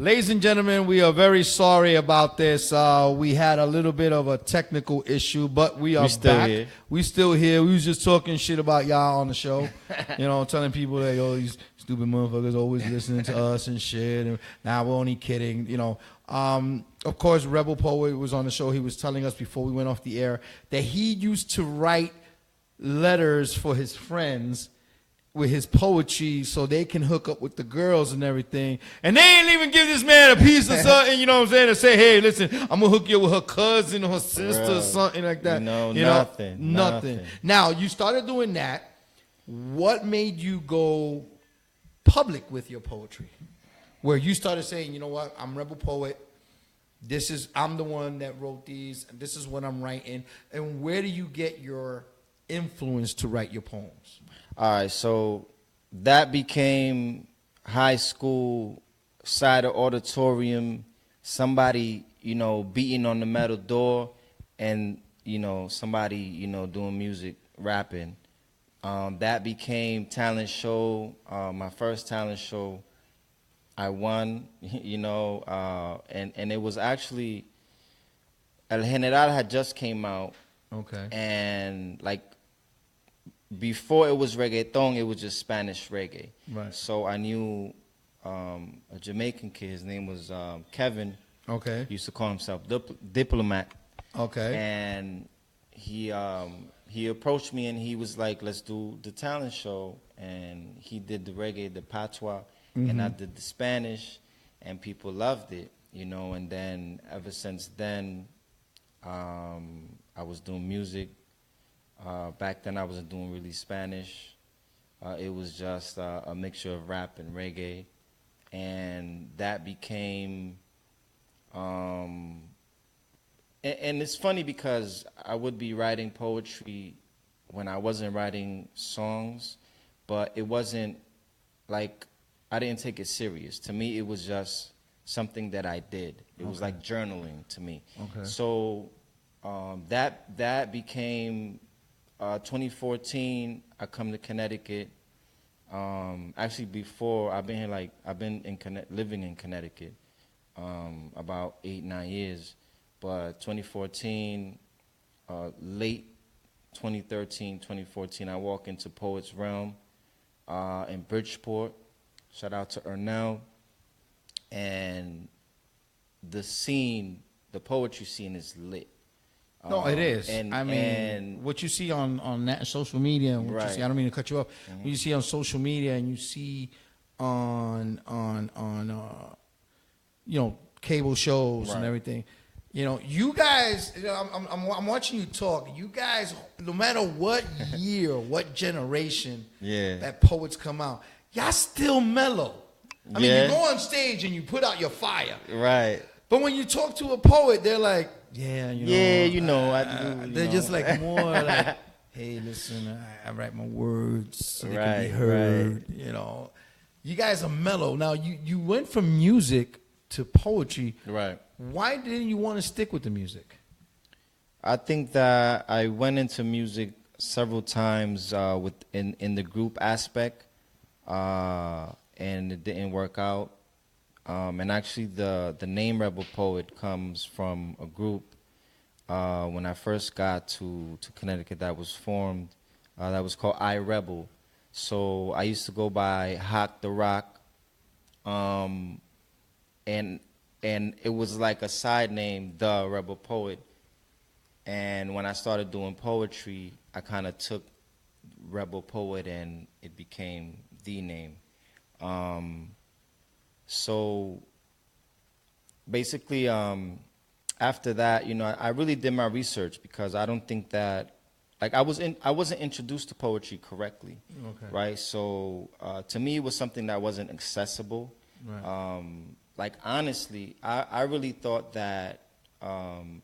Ladies and gentlemen, we are very sorry about this. We had a little bit of a technical issue, but we are back. Here. We still here. We was just talking shit about y'all on the show. Telling people that, yo, these stupid motherfuckers always listening to us and shit. And now we're only kidding, Of course, Rebel Poet was on the show. He was telling us before we went off the air that he used to write letters for his friends with his poetry so they can hook up with the girls and everything. And they ain't even give this man a piece of something, you know what I'm saying, to say, hey, listen, I'm going to hook you up with her cousin or her sister or something like that. Nothing. Now, you started doing that. What made you go public with your poetry? Where you started saying, you know what, I'm Rebel Poet. I'm the one that wrote these. And this is what I'm writing. And where do you get your influence to write your poems? All right, so that became high school, side of auditorium, somebody, beating on the metal door, and, somebody, doing music, rapping. That became talent show, my first talent show. I won, and it was actually, El General had just came out. Okay. And, before it was reggaeton, it was just Spanish reggae. Right. So I knew a Jamaican kid. His name was Kevin. Okay. He used to call himself Diplomat. Okay. And he approached me and he was like, let's do the talent show. And he did the reggae, the patois, and I did the Spanish, and people loved it, And then ever since then, I was doing music. Back then I wasn't doing really Spanish. It was just a mixture of rap and reggae. And that became, and it's funny because I would be writing poetry when I wasn't writing songs, but it wasn't like, I didn't take it serious. To me, it was just something that I did. It was like journaling to me. Okay. So that became... 2014, I come to Connecticut. Actually, before I've been here, living in Connecticut, about 8-9 years. But 2014, late 2013, 2014, I walk into Poets Realm in Bridgeport. Shout out to Ernell. And the poetry scene is lit. No, it is. And what you see on that social media, and what you see, I don't mean to cut you off. Mm-hmm. What you see on social media, and you see on cable shows and everything. You guys. I'm watching you talk. You guys, no matter what year, what generation, that poets come out, y'all still mellow. I mean, you go on stage and you put out your fire. Right. But when you talk to a poet, they're like, they're just like more like, hey, listen, I write my words so they can be heard. Right. You guys are mellow. Now, you went from music to poetry. Right. Why didn't you want to stick with the music? I think that I went into music several times in the group aspect, and it didn't work out. And actually, the name Rebel Poet comes from a group when I first got to Connecticut that was formed, that was called I Rebel. So I used to go by Hawk the Rock, and it was like a side name, The Rebel Poet. And when I started doing poetry, I kind of took Rebel Poet and it became the name. So basically, after that, I really did my research because I don't think that, I wasn't introduced to poetry correctly, right? So to me, it was something that wasn't accessible. Right. Honestly, I really thought that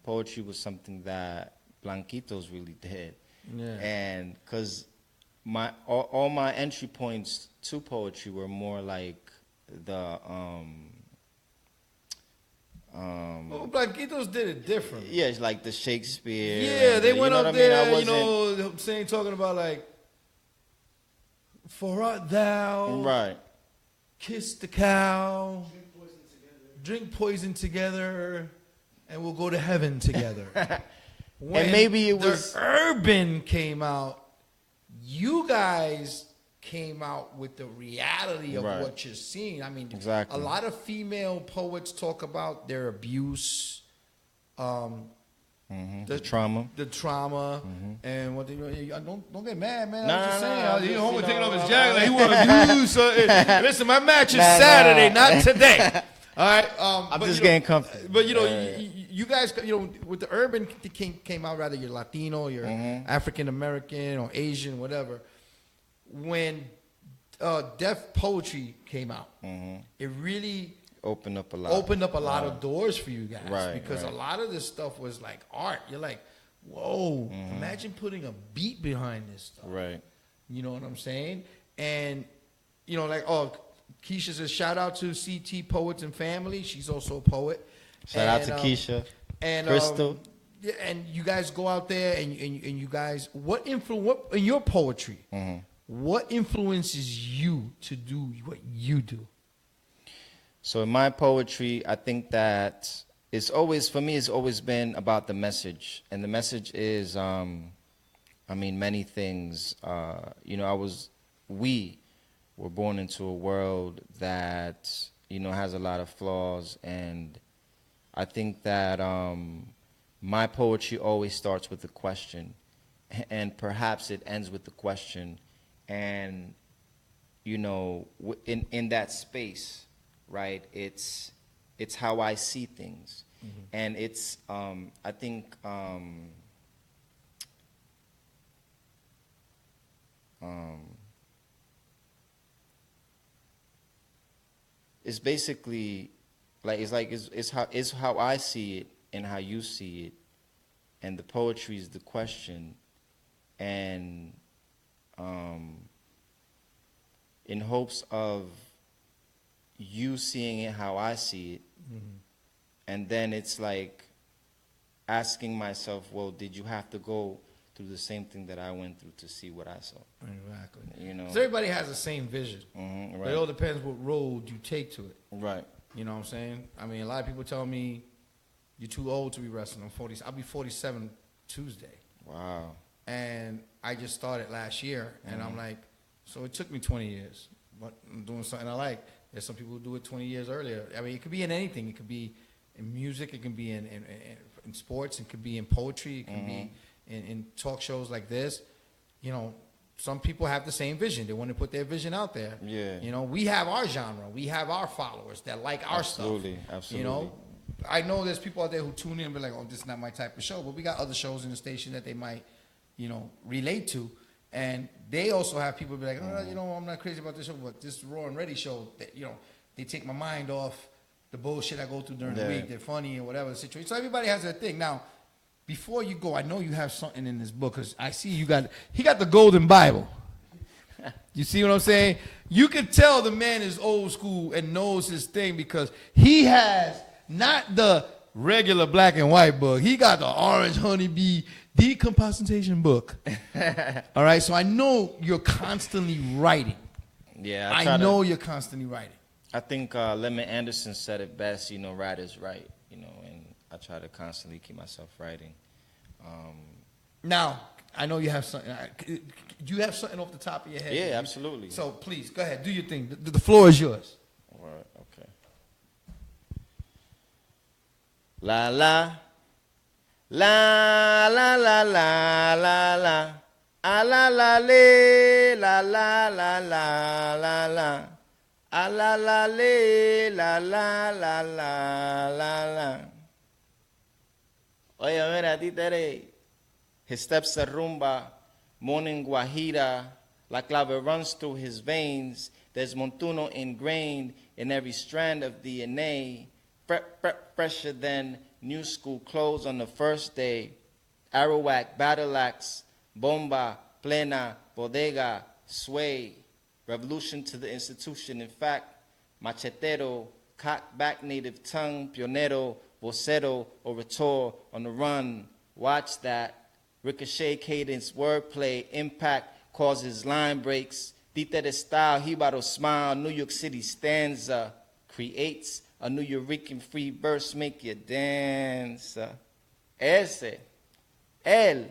poetry was something that Blanquitos really did, and because all my entry points to poetry were more like the Blanquitos did it different. Yeah, it's like the Shakespeare. Yeah, they went up there, saying, talking about like, for art thou, right, kiss the cow, drink poison together, and we'll go to heaven together. And maybe it was the urban came out. You guys came out with the reality of what you're seeing. I mean, exactly. A lot of female poets talk about their abuse, the trauma, and what they don't get mad, man. No, I'm just saying. no, He's home you taking know, off his jacket. Like he want to abuse something. Listen, my match is Saturday, not today. All right. I'm just getting comfortable. But you guys, with the urban came out, rather you're Latino, you're African American or Asian, whatever. When deaf poetry came out, it really opened up a lot of doors for you guys, because a lot of this stuff was like art. You're like, whoa, imagine putting a beat behind this stuff. Right. You know what I'm saying? And Keisha says, shout out to CT Poets and Family. She's also a poet. Shout out to Keisha and Crystal. And you guys go out there and you guys, what in your poetry, what influences you to do what you do? So in my poetry, I think that it's always been about the message. And the message is, many things. We were born into a world that, has a lot of flaws. And I think that my poetry always starts with a question. And perhaps it ends with the question. And, in that space, right, it's how I see things. And it's, I think, it's basically it's how I see it and how you see it, and the poetry is the question, and in hopes of you seeing it how I see it, and then it's like asking myself, well, did you have to go through the same thing that I went through to see what I saw? Exactly. Because everybody has the same vision. Right. It all depends what road you take to it. Right. You know what I'm saying? I mean, a lot of people tell me, you're too old to be wrestling. I'll be 47 Tuesday. Wow. And I just started last year, and I'm like, so it took me 20 years, but I'm doing something I like. There's some people who do it 20 years earlier. I mean, it could be in anything. It could be in music. It can be in sports. It could be in poetry. It can be in talk shows like this. Some people have the same vision. They want to put their vision out there. Yeah. We have our genre. We have our followers that like our stuff. Absolutely. I know there's people out there who tune in and be like, oh, this is not my type of show. But we got other shows in the station that they might, relate to. And they also have people be like, I'm not crazy about this show, but this Raw and Ready show, that, they take my mind off the bullshit I go through during the week. They're funny or whatever the situation. So everybody has their thing. Now, before you go, I know you have something in this book, because I see he got the Golden Bible. You see what I'm saying? You can tell the man is old school and knows his thing, because he has not the regular black and white book. He got the orange honeybee decomposition book. All right, so I know you're constantly writing. Yeah, I know you're constantly writing. I think Lemon Anderson said it best, writers write, and I try to constantly keep myself writing. Now, I know you have something. Do you have something off the top of your head? Yeah, absolutely. So please, go ahead, do your thing. The floor is yours. All right, okay. La la, la la la la la la, a la la le, la la la la la la, a la la le, la la la la la la. Oye, mira, títere. His steps are rumba, morning guajira, la clave runs through his veins. There's montuno ingrained in every strand of DNA. Fresher than new school clothes on the first day. Arawak, battle axe, bomba, plena, bodega, sway. Revolution to the institution. In fact, machetero, cock back native tongue, pionero, vocero, orator, on the run. Watch that. Ricochet cadence, wordplay, impact causes line breaks. Títere style, Jíbaro smile, New York City stanza creates A New Eurekan free verse make you dance. Ese, él,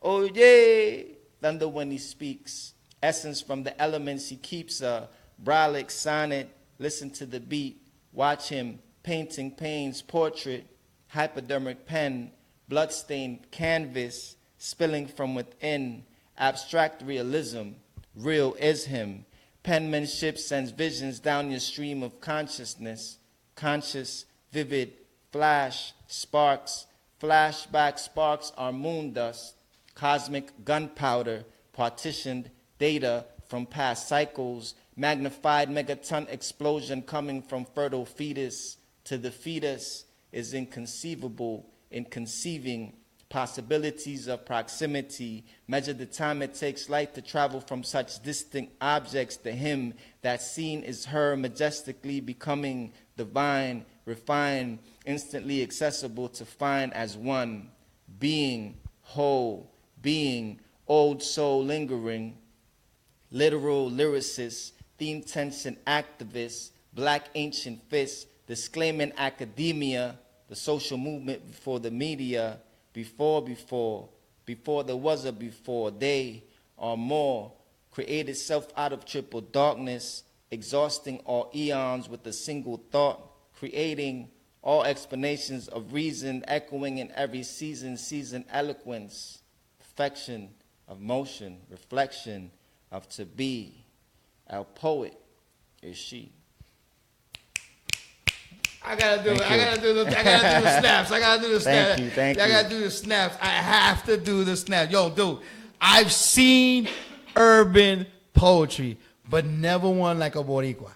oye, thunder when he speaks. Essence from the elements, he keeps a brolic sonnet. Listen to the beat, watch him painting pain's portrait. Hypodermic pen, bloodstained canvas, spilling from within. Abstract realism, real is him. Penmanship sends visions down your stream of consciousness. Conscious, vivid, flash, sparks. Flashback sparks are moon dust. Cosmic gunpowder, partitioned data from past cycles. Magnified megaton explosion coming from fertile fetus to the fetus is inconceivable in conceiving possibilities of proximity. Measure the time it takes light to travel from such distant objects to him. That seen is her majestically becoming divine, refined, instantly accessible to find as one. Being, whole, being, old soul lingering. Literal lyricist, theme tension activist, black ancient fist, disclaiming academia, the social movement before the media, before there was a before, they are more, created self out of triple darkness, exhausting all eons with a single thought, creating all explanations of reason, echoing in every season eloquence, perfection of motion, reflection of to be. Our poet is she. I gotta do the snaps. I gotta do the snaps. Thank you. I gotta do the snaps. I have to do the snaps. Yo, dude, I've seen urban poetry, but never one like a Boricua.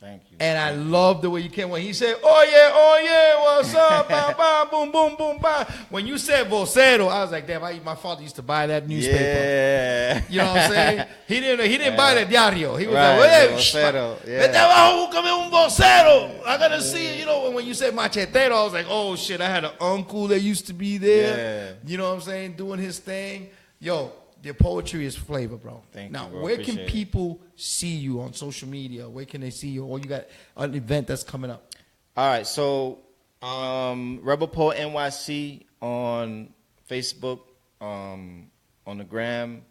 Thank you. And I love the way you came when he said, oh yeah, what's up, bam, bam, boom, boom, boom, bam. When you said vocero, I was like, damn, my father used to buy that newspaper. Yeah. You know what I'm saying? He didn't buy the diario. He was Right, like, hey, vocero, yeah. vete abajo, búscame un vocero. I gotta see it. You know, when you said machetero, I was like, oh shit, I had an uncle that used to be there. Yeah. You know what I'm saying? Doing his thing. Yo, your poetry is flavor, bro. Thank now, you, bro. where can Appreciate it. people see you on social media? Where can they see you? Or you got an event that's coming up? All right, so Rebel Poet NYC on Facebook, on the gram.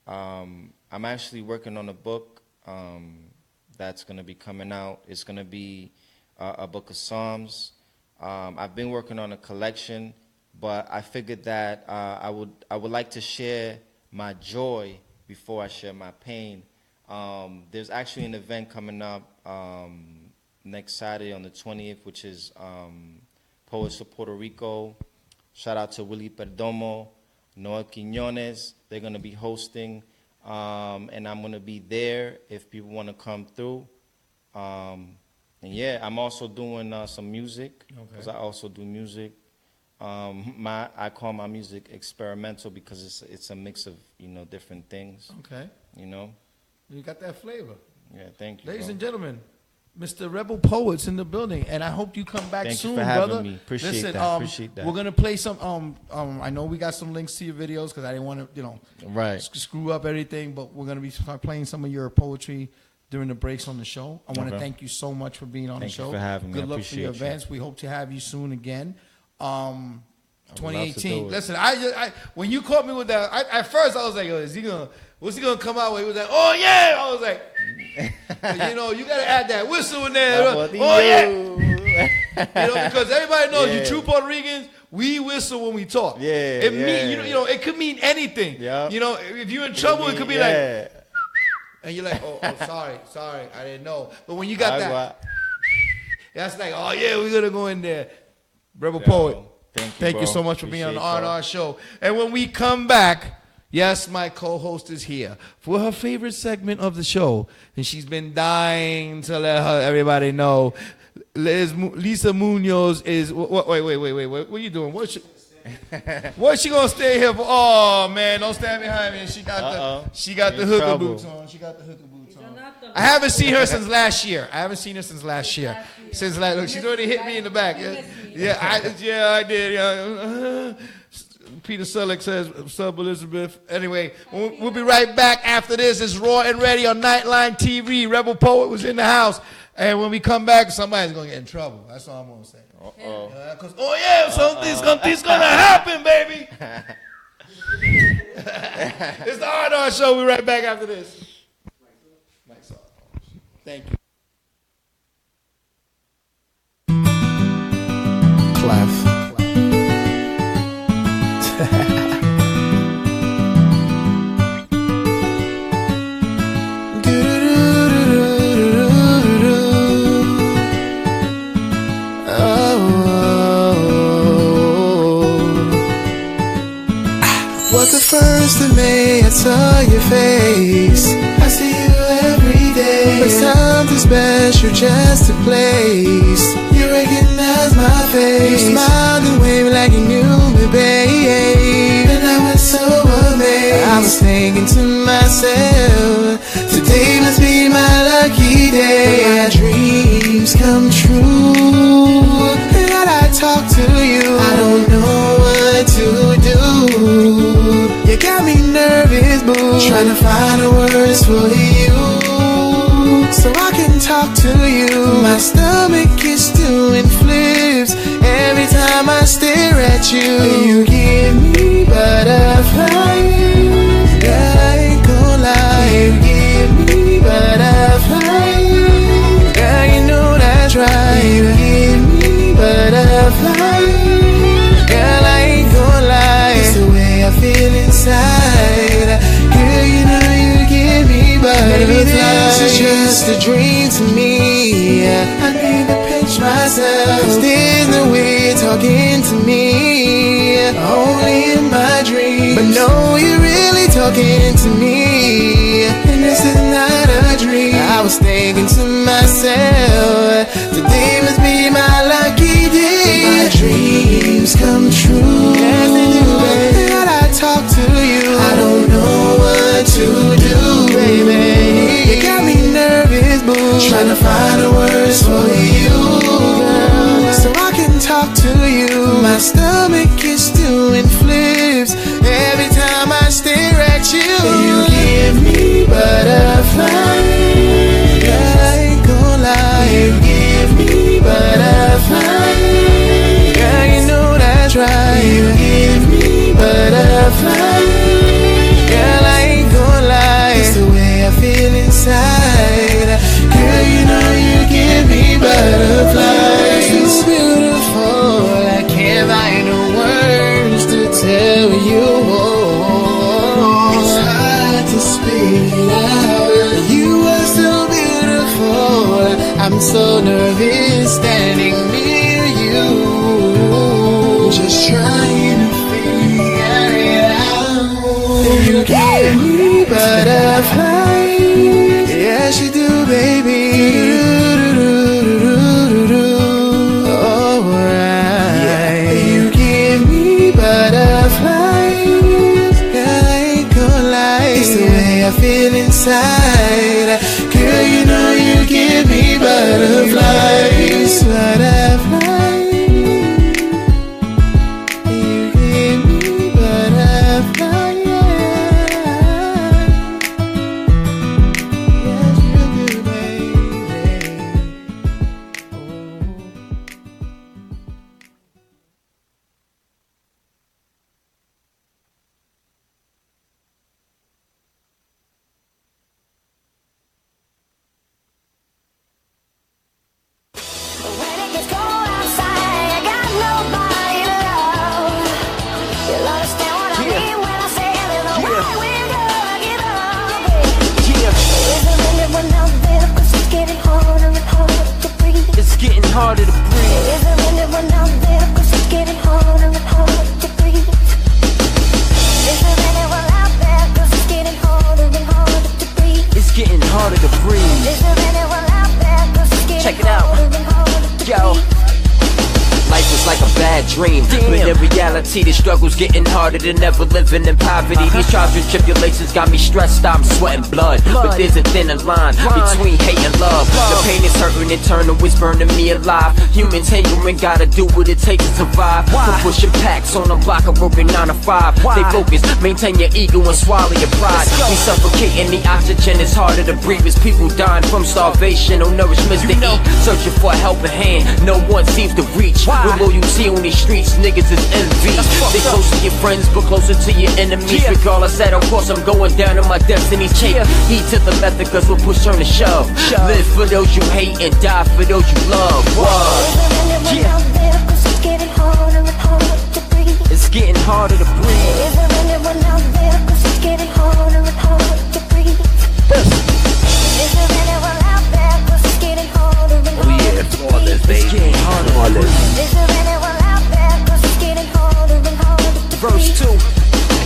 I'm actually working on a book that's going to be coming out. It's going to be a book of Psalms. I've been working on a collection, but I figured that I would like to share my joy before I share my pain. There's actually an event coming up next Saturday on the 20th, which is Poets of Puerto Rico. Shout out to Willie Perdomo, Noah Quiñones. They're going to be hosting, and I'm going to be there if people want to come through. And yeah, I'm also doing some music, because I also do music. I call my music experimental because it's a mix of, different things. Okay. You got that flavor. Yeah, thank you. Ladies and gentlemen, Mr. Rebel Poet's in the building, and I hope you come back soon, Thank you for having brother. me. Appreciate Listen, that. Appreciate that. We're gonna play some. I know we got some links to your videos because I didn't want to, Right. screw up everything. But we're gonna be playing some of your poetry during the breaks on the show. I want to thank you so much for being on the show. Thank you for having me. Good luck for your appreciate events. We hope to have you soon again. love to 2018. do it. Listen, I when you caught me with that, at first I was like, what's he gonna come out with? He was like, oh yeah. I was like, you gotta add that whistle in there. Oh yeah. Because everybody knows you true Puerto Ricans, we whistle when we talk. Yeah. It could mean anything. Yeah. If you're in trouble, it could be like, and you're like, oh, sorry, I didn't know. But when you got that, that's like, oh yeah, we're gonna go in there. Rebel Poet. Thank you so much for being on the R&R show. And when we come back, yes, my co-host is here for her favorite segment of the show, and she's been dying to let everybody know. Lisa Munoz is. Wait. What are you doing? What's she gonna stay here for? Oh man, don't stand behind me. She got the hooker boots on. She got the hooker boots on. I haven't seen her since last year. Look, she's already hit me in the back. I did. Yeah. Peter Selleck says, "Sub Elizabeth." Anyway, we'll be right back after this. It's Raw and Ready on Nightline TV. Rebel Poet was in the house. And when we come back, somebody's gonna get in trouble. That's all I'm gonna say. Cause something's gonna happen, baby. It's the R&R Show. We'll be right back after this. Mike's off. Thank you. Clef. Was the first of May, I saw your face. I see you every day, but something special just took place. You recognize my face. You smiled and waved like you knew me, babe. And I was so amazed. I was thinking to myself, today must be my lucky day. My dreams come true, and I talk to you. I don't know what to do. You got me nervous, boo, trying to find the words for you, so I can talk to you. My stomach is doing flips every time I stare at you. You give me butterflies, girl, I ain't gon' lie. You give me butterflies, girl, you know that's right. You give me butterflies, girl, I ain't gon' lie. It's the way I feel inside, girl, you know you give me butterflies. Maybe this is just a dream to me. I need to pinch myself, 'cause there's no way you're talking to me, only in my dreams. But no, you're really talking to me, and this is not a dream. I was thinking to myself, today must be my lucky day. My dreams come true, yes they do, baby. And I talk to you, I don't know what to do, baby. You got me nervous, boo, trying to find the words for you, girl, so I can talk to you. My stomach is doing flips every time I stare at you. You give me butterflies, girl, I ain't gon' lie. You give me butterflies, girl, you know that's right. You give me butterflies, girl, I ain't gon' lie. It's the way I feel inside, girl, you know you give me butterflies. You're so beautiful, I can't find no words to tell you. It's hard to speak it out. You are so beautiful, I'm so nervous standing near you, just trying to figure it out. You give me butterflies, yes you do, baby. Alright, you give me butterflies, girl, I ain't gon' lie. It's the way I feel inside, girl, you know you give me butterflies, butterflies. You give me butterflies, yes you do, baby. When it gets cold outside, I got nobody to love. You'll understand what I mean when I say there's no way we're gonna give up. Isn't anyone out there? 'Cause it's getting harder and harder to breathe. It's getting harder to breathe. Isn't anyone out there? 'Cause it's getting harder and harder to breathe. Isn't anyone out there? 'Cause it's getting harder and harder to breathe. It's getting harder to breathe. Isn't anyone out there? 'Cause it's getting Check it out. harder and harder to Yo. breathe. Life was seems like a bad dream. But in reality, the struggle's getting harder than ever living in poverty. These trials and tribulations got me stressed out, I'm sweating blood. But there's a thinner line between hate and love. The pain is hurting internal, it's burning me alive. Humans hangering, gotta do what it takes to survive. We're pushing packs on a block of broken 9 to 5. Stay focused, maintain your ego and swallow your pride. We suffocating, the oxygen is harder to breathe as people dying from starvation, no nourishment to eat. Searching for a helping hand, no one seems to reach. With loyalty on these streets, niggas is envy. Stay close to your friends, but closer to your enemies. Regardless that, of course, I'm going down in my destiny's chain. Heed to the method, cause we'll push turn to shove. Live for those you hate and die for those you love. It's getting harder and harder to breathe. It's getting harder to breathe. Is there anyone out there? 'Cause it's getting harder and harder to breathe. Is there anyone out there? 'Cause it's getting harder and harder to breathe. It's getting harder to breathe. Is there anyone out there? 'Cause it's getting harder and harder to Verse breathe. 2.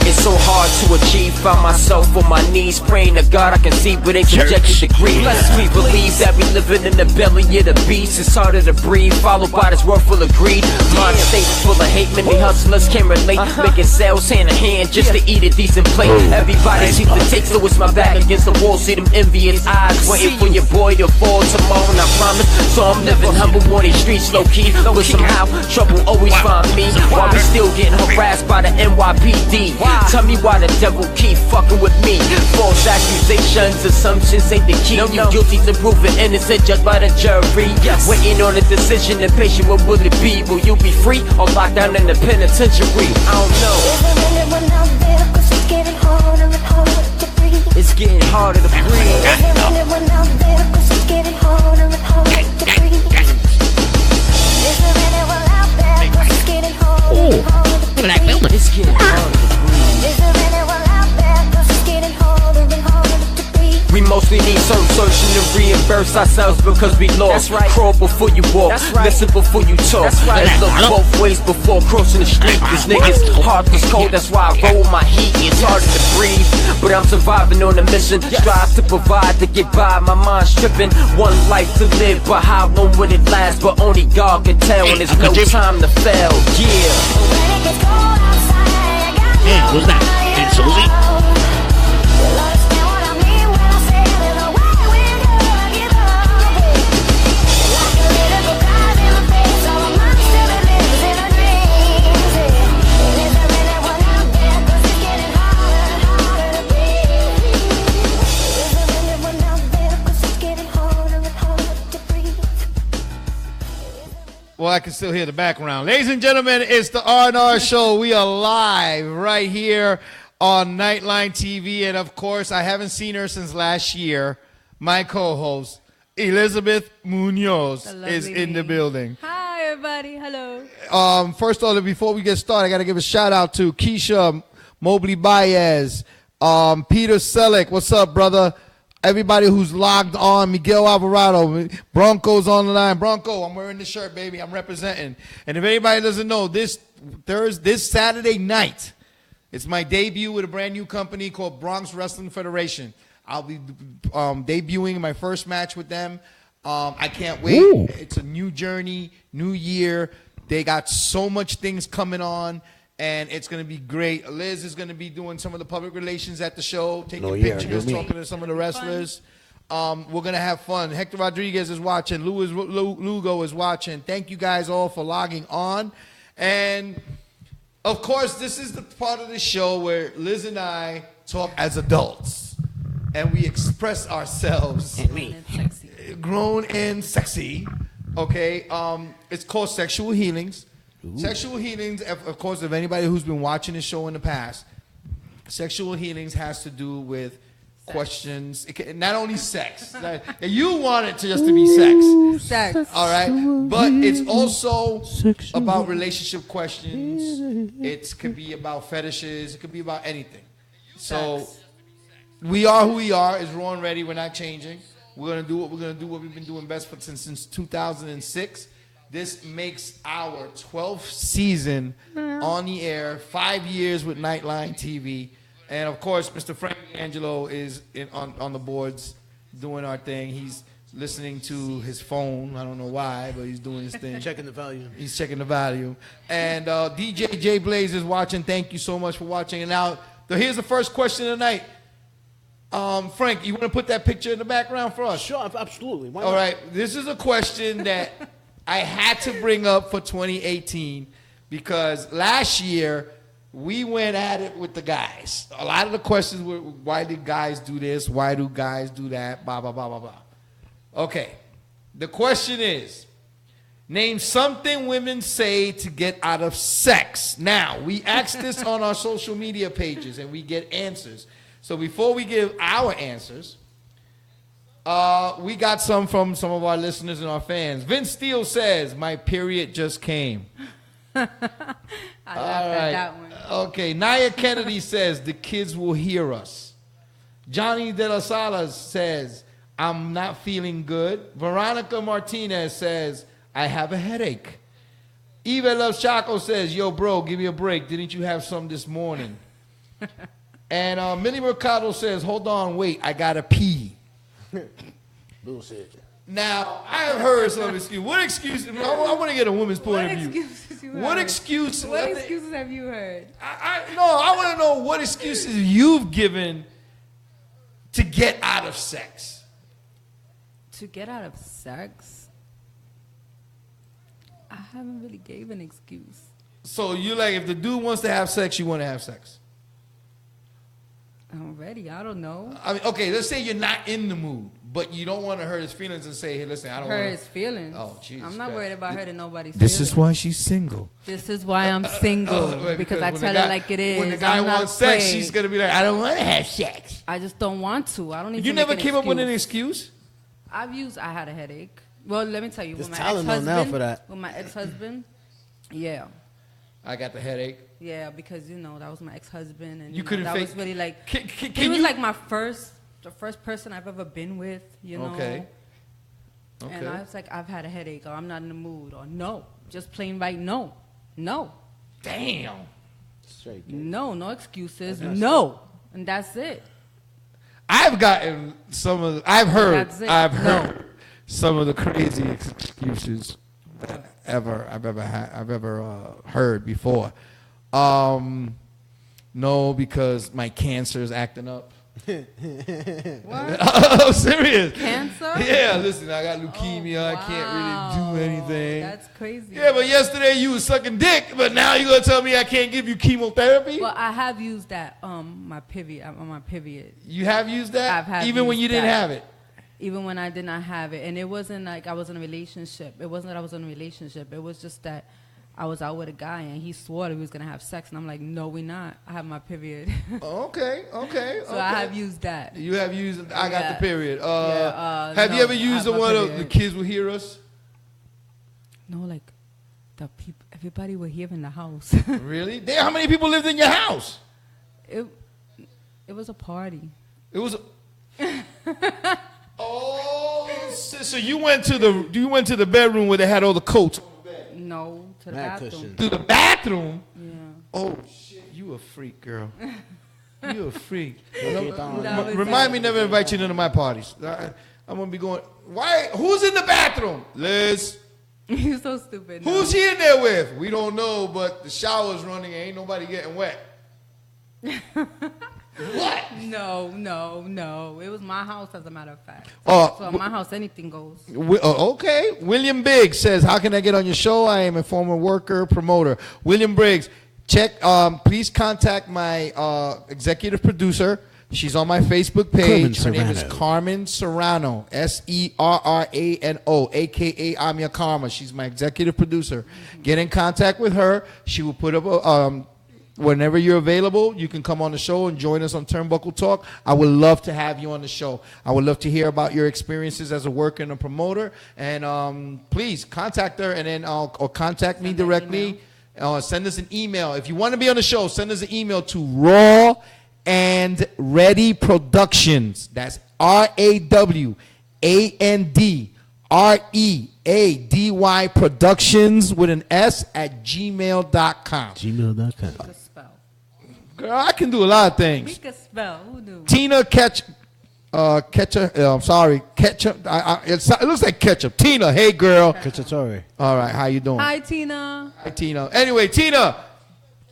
It's so hard to achieve. Found myself on my knees, praying to God I can see, but ain't subjected to grief. Lest we believe that we living in the belly of the beast. It's harder to breathe, followed by this world full of greed. Mind states full of hate, many hustlers can't relate. Making sales hand in hand just to eat a decent plate. Everybody seems to take, so it's my back against the wall. See them envious eyes, waiting for your boy to fall tomorrow, and I promise. So I'm living humble on these streets, low key. But somehow trouble always find me. While we still getting harassed by the NYPD. Tell me why the devil keep fucking with me. False accusations, assumptions ain't the key. You guilty to proven innocent, judged by the jury. Waiting on a decision, and patient, what will it be? Will you be free or locked down in the penitentiary? I don't know. Is there anyone out there? 'Cause it's getting harder and harder to breathe. It's getting harder to breathe. Is there anyone out there? 'Cause it's getting harder and harder to breathe. Is there anyone out there? 'Cause it's getting harder and harder to breathe. It's getting harder to breathe. Is there anyone out there? 'Cause it's getting harder and harder to breathe. We mostly need some searching to reimburse ourselves because we lost. That's right. Crawl before you walk. That's right. Listen before you talk. That's right. And look both ways before crossing the street. This nigga's heart is cold, that's why I roll my heat. It's harder to breathe, but I'm surviving on a mission. Strive to provide to get by. My mind's tripping. One life to live, but how long will it last? But only God can tell, and there's no time to fail. Yeah. When it gets cold outside, I got no who's that? Aunt Susie? You'll understand what I mean when I say there's no way we're gonna give up. Like a lyrical cries in the face of a monster that lives in our dreams. And is there anyone out there? 'Cause it's getting harder and harder to breathe. Is there anyone out there? 'Cause it's getting harder and harder to breathe. Well, I can still hear the background. Ladies and gentlemen, it's the R&R Show. We are live right here on Nightline TV. And, of course, I haven't seen her since last year. My co-host, Elizabeth Munoz, is in the building. Hi, everybody. Hello. First of all, before we get started, I got to give a shout-out to Keisha Mobley Baez, Peter Selleck. What's up, brother? Everybody who's logged on, Miguel Alvarado, Bronco's on the line. Bronco, I'm wearing the shirt, baby. I'm representing. And if anybody doesn't know, this Saturday night, it's my debut with a brand new company called Bronx Wrestling Federation. I'll be debuting my first match with them. I can't wait. Ooh. It's a new journey, new year. They got so much things coming on. And it's going to be great. Liz is going to be doing some of the public relations at the show, taking pictures, talking to some of the wrestlers. We're going to have fun. Hector Rodriguez is watching. Lugo is watching. Thank you guys all for logging on. And, of course, this is the part of the show where Liz and I talk as adults. And we express ourselves. Grown and sexy. Okay? It's called Sexual Healings. Ooh. Sexual healings, of course, if anybody who's been watching the show in the past, sexual healings has to do with questions, not only sex. You want it to just to be sex. All right? But it's also about relationship questions. It could be about fetishes. It could be about anything. So we are who we are. It's raw and ready. We're not changing. We're going to do what we're going to do, what we've been doing best since 2006. This makes our 12th season on the air, 5 years with Nightline TV. And, of course, Mr. Frank Angelo is on the boards doing our thing. He's listening to his phone. I don't know why, but he's doing his thing. Checking the volume. He's checking the volume. And DJ J Blaze is watching. Thank you so much for watching. And now, here's the first question of the night. Frank, you want to put that picture in the background for us? Sure, absolutely. Why All not? right. This is a question that I had to bring up for 2018 because last year we went at it with the guys. A lot of the questions were, why did guys do this? Why do guys do that? Blah, blah, blah, blah, blah. Okay. The question is, name something women say to get out of sex. Now, we asked this on our social media pages and we get answers. So before we give our answers, we got some from some of our listeners and our fans. Vince Steele says, my period just came. I laughed at that one. Okay, Naya Kennedy says, the kids will hear us. Johnny De La Salas says, I'm not feeling good. Veronica Martinez says, I have a headache. Eva Loves Chaco says, yo, bro, give me a break. Didn't you have some this morning? And Millie Mercado says, hold on, wait, I got to pee. Bullshit. Now, I have heard some excuses. What excuse? I want to get a woman's point of view. What excuses have you heard? I want to know what excuses you've given to get out of sex. To get out of sex? I haven't really gave an excuse. So you like, if the dude wants to have sex, you want to have sex? I'm ready. I don't know. I mean, okay, let's say you're not in the mood, but you don't want to hurt his feelings and say, hey, listen, I don't want Hurt to. his feelings. Oh, Jesus I'm not Christ. worried about hurting nobody's This feelings. is why she's single. This is why I'm single. Because I when tell the her guy- like it is. When the guy I'm not wants sex, afraid. she's going to be like, I don't want to have sex. I just don't want to. I don't need You to never make an came up with an excuse. excuse? I had a headache. Well, let me tell you. There's With my Tylenol ex-husband, now for that. With my ex-husband, yeah. I got the headache. Yeah, because, that was my ex-husband. And You couldn't that fake- was really like, Can he was you- like the first person I've ever been with, Okay. And I was like, I've had a headache, or I'm not in the mood, or no. Just plain right, no. No. Damn. Straight. No excuses. No. And that's it. I've gotten I've heard That's it. Heard some of the crazy excuses that I've ever heard before. No, because my cancer is acting up. What? I'm serious. Cancer? Yeah, listen, I got leukemia. I can't really do anything. That's crazy. Yeah, but yesterday you was sucking dick, but now you're gonna tell me I can't give you chemotherapy? Well, I have used that my period. You have used that? I've even when used you didn't that. have it. Even when I did not have it. And it wasn't like I was in a relationship. It wasn't that I was in a relationship. It was just that I was out with a guy and he swore that we was going to have sex. And I'm like, no, we're not. I have my period. Okay. So I have used that. You have used I got Yeah. the period. no, Have you ever I used have the my one of period. the kids will hear us? No, like the people, everybody were here in the house. Really? Damn, how many people lived in your house? It was a party. It was. Oh, so you went to the bedroom where they had all the coats. No, to the Mad bathroom. cushion. To the bathroom. Yeah. Oh shit, you a freak, girl. You a freak. That was Remind it. me never invite you into my parties. I'm gonna be going. Why? Who's in the bathroom? Liz. You're so stupid. no. Who's he in there with? We don't know, but the shower's running and ain't nobody getting wet. What? No. It was my house, as a matter of fact. Oh, So in my house, anything goes. Okay. William Biggs says, how can I get on your show? I am a former worker, promoter. William Briggs, please contact my executive producer. She's on my Facebook page. Her name is Carmen Serrano, Serrano, a.k.a. I'm Your Karma. She's my executive producer. Get in contact with her. She will put up whenever you're available, you can come on the show and join us on Turnbuckle Talk. I would love to have you on the show. I would love to hear about your experiences as a worker and a promoter. And please contact her and then or contact me directly. Send us an email. If you want to be on the show, send us an email to Raw and Ready Productions. That's RAWANDREADY Productions with an S at gmail.com. Spell. Girl, I can do a lot of We things. could spell. Who knew? Tina Ketch. Ketchup. I'm sorry, Ketchup. It looks like Ketchup. Tina, hey girl. Cacciatore. All right, how you doing? Hi, Tina. Hi, Tina. Anyway, Tina,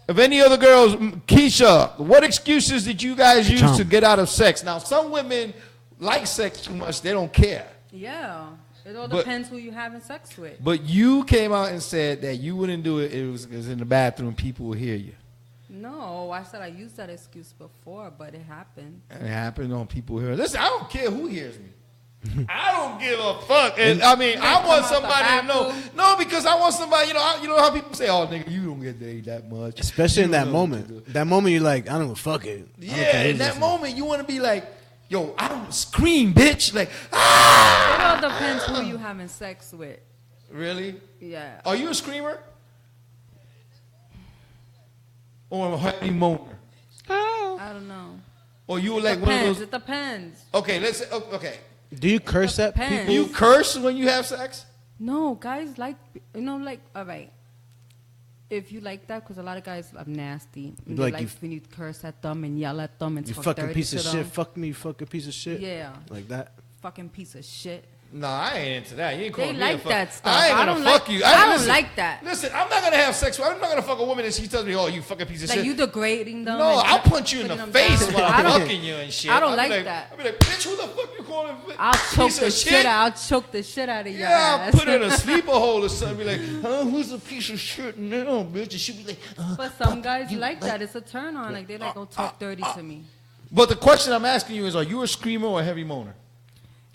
if any other girls, Keisha, what excuses did you guys use to get out of sex? Now, some women like sex too much; they don't care. Yeah. It all But- depends who you having sex with. But you came out and said that you wouldn't do it. It was in the bathroom. People would hear you. No, I said I used that excuse before, but it happened. And it happened on people here. Listen, I don't care who hears me. I don't give a fuck. And I mean, I want somebody to know. No, because I want somebody. You know how people say, "Oh, nigga, you don't get paid that much." Especially in You that don't know what to do. moment. That moment, you're like, I don't give a fuck it. I don't care Yeah, who's in that listening. moment, you want to be like, "Yo, I don't scream, bitch!" Like, ah. It all depends who you having sex with. Really? Yeah. Are you a screamer? Or a heavy moaner? I don't know. Or you were like one of Depends. those? It depends. Okay, let's. Okay, Do you curse at Depends. people? you curse when you have sex? No, guys like, like, all right. If you like that, because a lot of guys are nasty. And they Like like you- when you curse at them and yell at them and You talk fucking dirty piece of to shit. them. Fuck me, you fucking piece of shit. Yeah. Like that. Fucking piece of shit. No, I ain't into that. You ain't They calling me a like fuck. that stuff. I ain't I gonna don't fuck like- you. I don't listen, like that. Listen, I'm not gonna have sex. I'm not gonna fuck a woman and she tells me, "Oh, you fucking piece of Like shit." you degrading them. No, and I'll punch you in putting the them face down. while I I'm don't- fucking you and shit. I don't I'll be like that. I'll be like, "Bitch, who the fuck you calling?" I'll choke Piece the of shit out. I'll choke the shit out of your Yeah, I'll ass. put her in a sleeper hole or something. Be like, "Huh, who's a piece of shit now, bitch?" And she'll be like, But some guys like that. It's a turn on. Like they like, oh, talk dirty to me. But the question I'm asking you is, are you a screamer or a heavy moaner?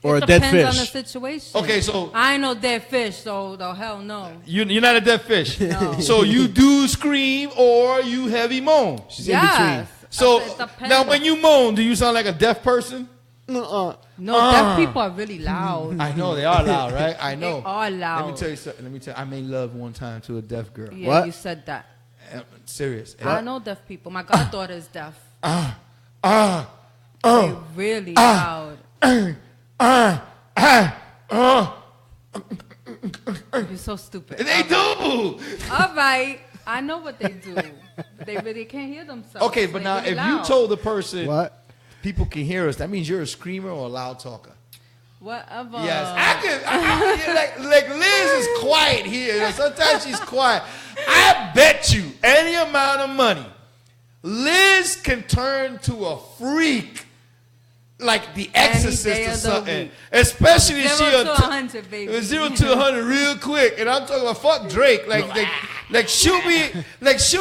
Or It a dead depends on the fish. situation. Okay, so I ain't no dead fish, so the hell no. you're not a dead fish. No. So you do scream or you heavy moan. She's in between. Yes. So It depends now on- when you moan, do you sound like a deaf person? No, deaf people are really loud. I know they are loud, right? I know. They are loud. Let me tell you something. Let me tell you, I made love one time to a deaf girl. Yeah, What? you said that. I'm serious. I know deaf people. My goddaughter is deaf. Oh. They really loud. You're so stupid. They do. All right. I know what they do. They really can't hear themselves. Okay, but They now really if you loud. told the person What? people can hear us, that means you're a screamer or a loud talker. Whatever. Yes, like Liz is quiet here. Sometimes she's quiet. I bet you any amount of money, Liz can turn to a freak like the Exorcist day or of the something. week. Especially if 0 she to 100, baby. 0 to 100 real quick. And I'm talking about fuck Drake. Like she'll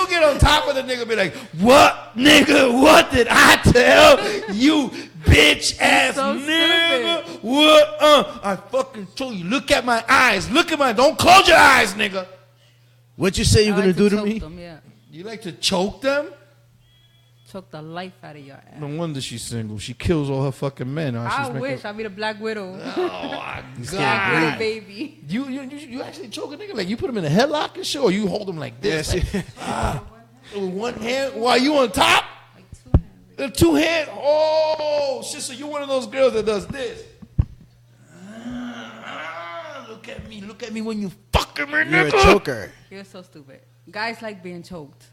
get on top of the nigga and be like, "What nigga? What did I tell you, bitch ass so nigga? stupid. What? I fucking told you. Look at my eyes. Look at my. Don't close your eyes, nigga. What you say you're I gonna like do to choke me? Them, yeah. You like to choke them? Choke the life out of your ass. No wonder she's single. She kills all her fucking men. I wish I'd be the Black Widow. Oh my Little god. baby. You actually choke a nigga? Like you put him in a headlock and shit, or you hold him like this? Yes. Like, with one hand while you on top? Like 2 hands. The two hand. Oh shit! So you're one of those girls that does this. Look at me when you fucking me, You're a nigga. choker. You're so stupid. Guys like being choked.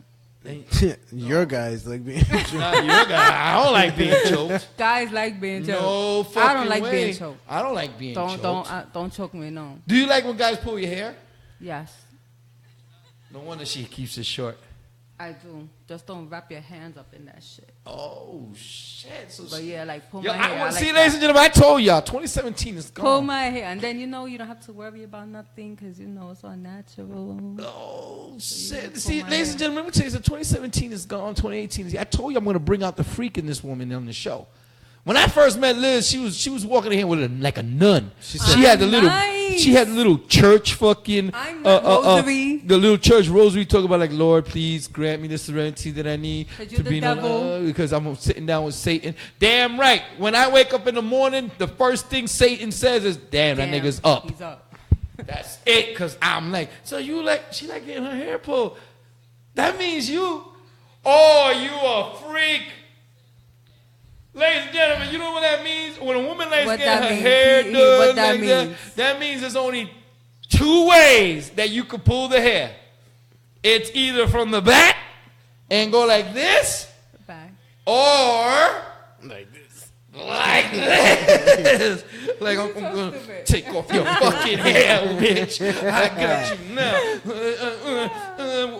Your guys like being Nah, you're a guy. I don't like being choked. Guys like being choked. No fucking I don't like way. being choked. I don't like being choked. Don't choke me, no. Do you like when guys pull your hair? Yes, No wonder she keeps it short. I do. Just don't wrap your hands up in that shit. Oh shit! So But yeah, like pull Yo, my hair. I see, like ladies and that. gentlemen, I told y'all, 2017 is gone. Pull my hair, and then you don't have to worry about nothing because it's all natural. Oh shit! pull See, my ladies hair. and gentlemen, let me tell you, so 2017 is gone. 2018 is. I told you I'm going to bring out the freak in this woman on the show. When I first met Liz, she was walking in here with like a nun. She had the little. Nice. She had the little church fucking I'm rosary. the little church rosary talking about like, Lord, please grant me the serenity that I need 'Cause to you're the be devil. because I'm sitting down with Satan. Damn right. When I wake up in the morning, the first thing Satan says is, "Damn, that nigga's up." He's up. That's it, cause I'm like, so you like, she like getting her hair pulled. That means you a freak. Ladies and gentlemen, you know what that means? When a woman likes What getting that her means? hair What done that like means? that means there's only 2 ways that you can pull the hair. It's either from the back and go like this, Back. or like this. like this. Like I'm gonna take off your fucking hair, bitch. I got you now.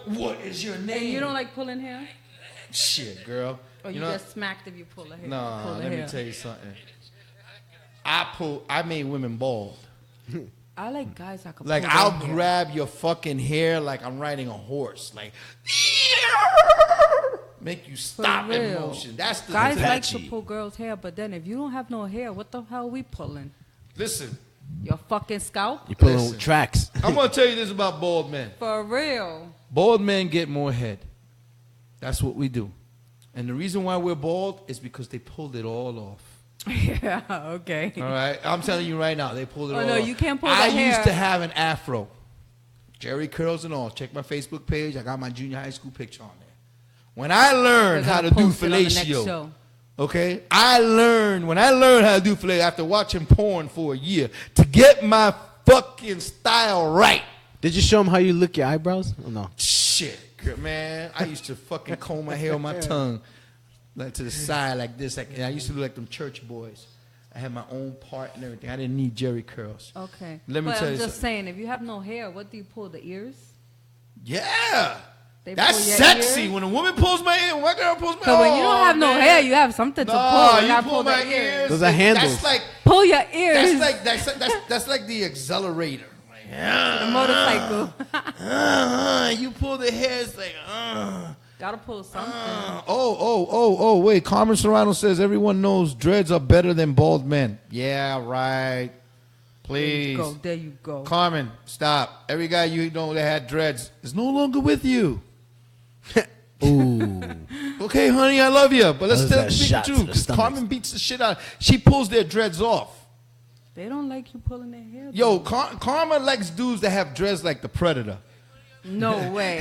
What is your name? And you don't like pulling hair? Shit, girl. Or you get smacked if you pull a hair? No, pull a let hair. me tell you something. I made women bald. I like guys that can Like pull their I'll hair. grab your fucking hair like I'm riding a horse. Like make you stop For in real. motion. That's the Guys like Apache. to pull girls' hair, but then if you don't have no hair, what the hell are we pulling? Listen, Your fucking scalp? You pulling Listen. tracks. I'm gonna tell you this about bald men. For real. Bald men get more head. That's what we do. And the reason why we're bald is because they pulled it all off. Yeah, okay. All right? I'm telling you right now, they pulled it Oh, all no, off. you can't pull the I hair. used to have an afro. Jerry curls and all. Check my Facebook page. I got my junior high school picture on there. When I learned We're how gonna to do post it on the next fellatio, show. okay? When I learned how to do fellatio after watching porn for a year to get my fucking style right. Did you show him how you lick your eyebrows? Oh, no. Shit, man. I used to fucking comb my hair on my tongue, like to the side like this. Like, and I used to look like them church boys. I had my own part and everything. I didn't need Jerry curls. Okay. Let me but tell I'm you just something. saying, if you have no hair, what do you pull? The ears? Yeah. They That's pull your sexy. ears? When a woman pulls my ear, when my girl pulls my So when you don't have no man. hair, you have something to Nah, pull. you gotta pull my the ears. Those are handles. That's like Pull your ears. that's like the accelerator. Like, the motorcycle. you pull the hair, it's like, Gotta pull something. Wait. Carmen Serrano says everyone knows dreads are better than bald men. Yeah, right. Please. There you go. Carmen, stop. Every guy you know that had dreads is no longer with you. Ooh. Okay, honey, I love you. But let's That was tell that speak the shot to truth. the Because stomach. Carmen beats the shit out. She pulls their dreads off. They don't like you pulling their hair. Yo, though. Karma likes dudes that have dreads like the Predator. No way.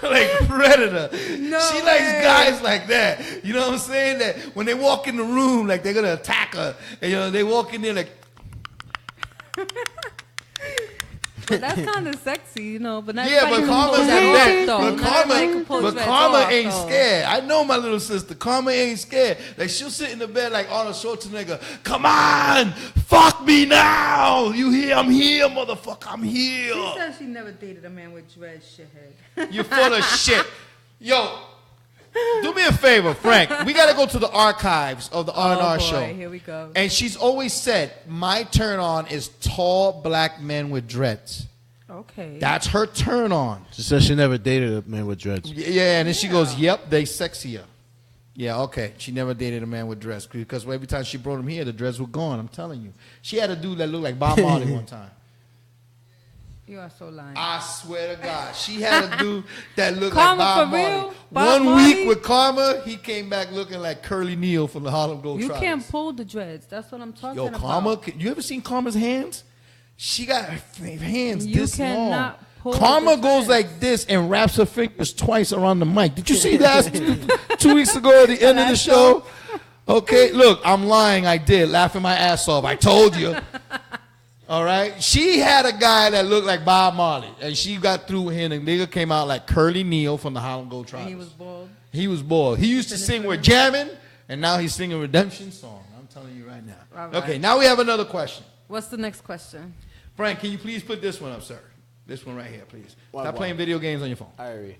Like Predator. No She likes way. guys like that. You know what I'm saying? That when they walk in the room, like they're gonna attack her. And, you know, they walk in there like, But that's kind of sexy, you know. But not yeah, but everybody can Karma's pull like that that. off, though. But Not everybody can pull dreads Karma off, ain't though. scared. I know my little sister. Karma ain't scared. Like she'll sit in the bed like Arnold Schwarzenegger. Come on, fuck me now. You here? I'm here, motherfucker. I'm here. She said she never dated a man with dreads, shithead. You're full of shit. Yo, do me a favor, Frank. We got to go to the archives of the R&R boy, show. here we go. And she's always said, my turn on is tall black men with dreads. Okay. That's her turn on. She said she never dated a man with dreads. Yeah, and then she goes, yep, they sexier. Yeah, okay. She never dated a man with dreads because every time she brought him here, the dreads were gone. I'm telling you. She had a dude that looked like Bob Marley one time. You are so lying. I swear to God. She had a dude that looked Karma, like Bob for real? Marley. Bob One Marley? week with Karma, he came back looking like Curly Neal from the Harlem Globetrotters. You can't pull the dreads. That's what I'm talking Yo, about. Karma, you ever seen Karma's hands? She got her hands You this long. cannot pull Karma the goes dreads. like this and wraps her fingers twice around the mic. Did you see that 2 weeks ago at the end of the show? Okay, look, I'm lying. I did. Laughing my ass off. I told you. All right? She had a guy that looked like Bob Marley, and she got through with him, and nigga came out like Curly Neal from the Harlem Globetrotters. And he was bald. He was bored. He used to sing with Jammin', and now he's singing Redemption Song. I'm telling you right now. All right. Okay, now we have another question. What's the next question? Frank, can you please put this one up, sir? This one right here, please. Why, Stop why? playing video games on your phone. I agree.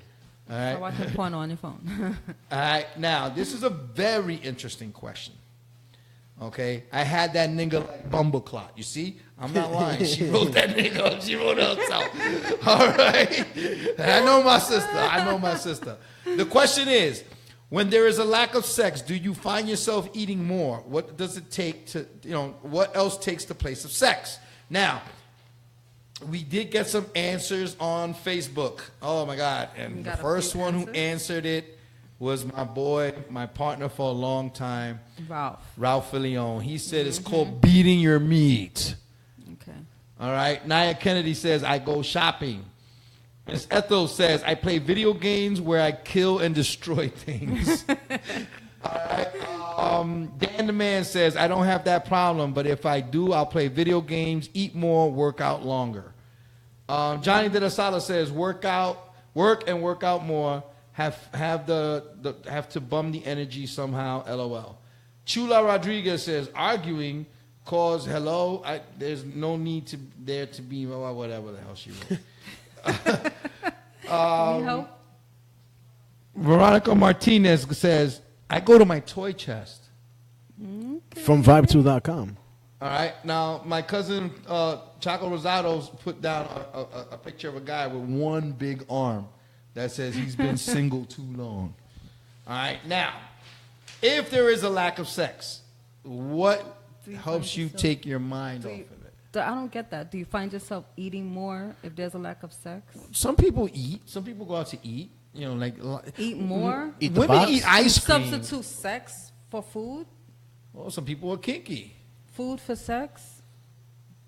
All I right? watch a porno on your phone. All right, now, this is a very interesting question. Okay? I had that nigga like Bumbleclot. You see? I'm not lying. She wrote that nigga up. She wrote it herself. All right? And I know my sister. I know my sister. The question is, when there is a lack of sex, do you find yourself eating more? What does it take to, what else takes the place of sex? Now, we did get some answers on Facebook. Oh, my God. You And the got a first few one who answers? answered it was my boy, my partner for a long time, Ralph Filion. He said it's called beating your meat. Okay. All right. Naya Kennedy says, I go shopping. Miss Ethel says, I play video games where I kill and destroy things. All right. Dan the Man says, I don't have that problem, but if I do, I'll play video games, eat more, work out longer. Johnny De La Sala says, work and work out more. Have to bum the energy somehow. LOL. Chula Rodriguez says, arguing cause hello. There's no need to there to be whatever the hell she wrote. Need help? Veronica Martinez says, I go to my toy chest. From vibe2.com. All right. Now, my cousin Chaco Rosado's put down a picture of a guy with one big arm that says he's been single too long. All right. Now, if there is a lack of sex, what helps you take your mind off of it? I don't get that. Do you find yourself eating more if there's a lack of sex? Some people eat. Some people go out to eat. You know, like Eat more? Eat the women box? eat ice cream. Substitute sex for food? Well, some people are kinky. Food for sex?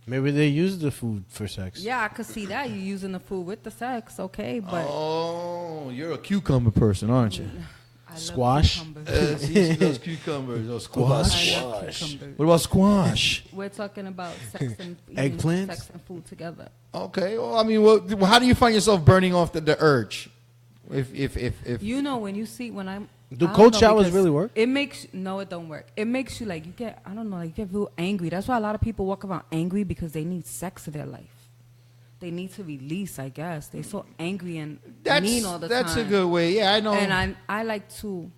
Maybe they use the food for sex. Yeah, I could see that. You're using the food with the sex, okay, but Oh, you're a cucumber person, aren't you? I love Squash? cucumbers. See, she loves cucumbers. Or squash. I love cucumbers. What about squash? We're talking about sex and eating Eggplants? sex and food together. Okay. Well, I mean, how do you find yourself burning off the urge? If You know, when you see when I'm Do I don't cold know, showers because really work? It makes no, it don't work. It makes you like you get I don't know, like you get real angry. That's why a lot of people walk around angry because they need sex in their life. They need to release, I guess. They're so angry and mean all the time. that's a good way. Yeah, I know. And I like to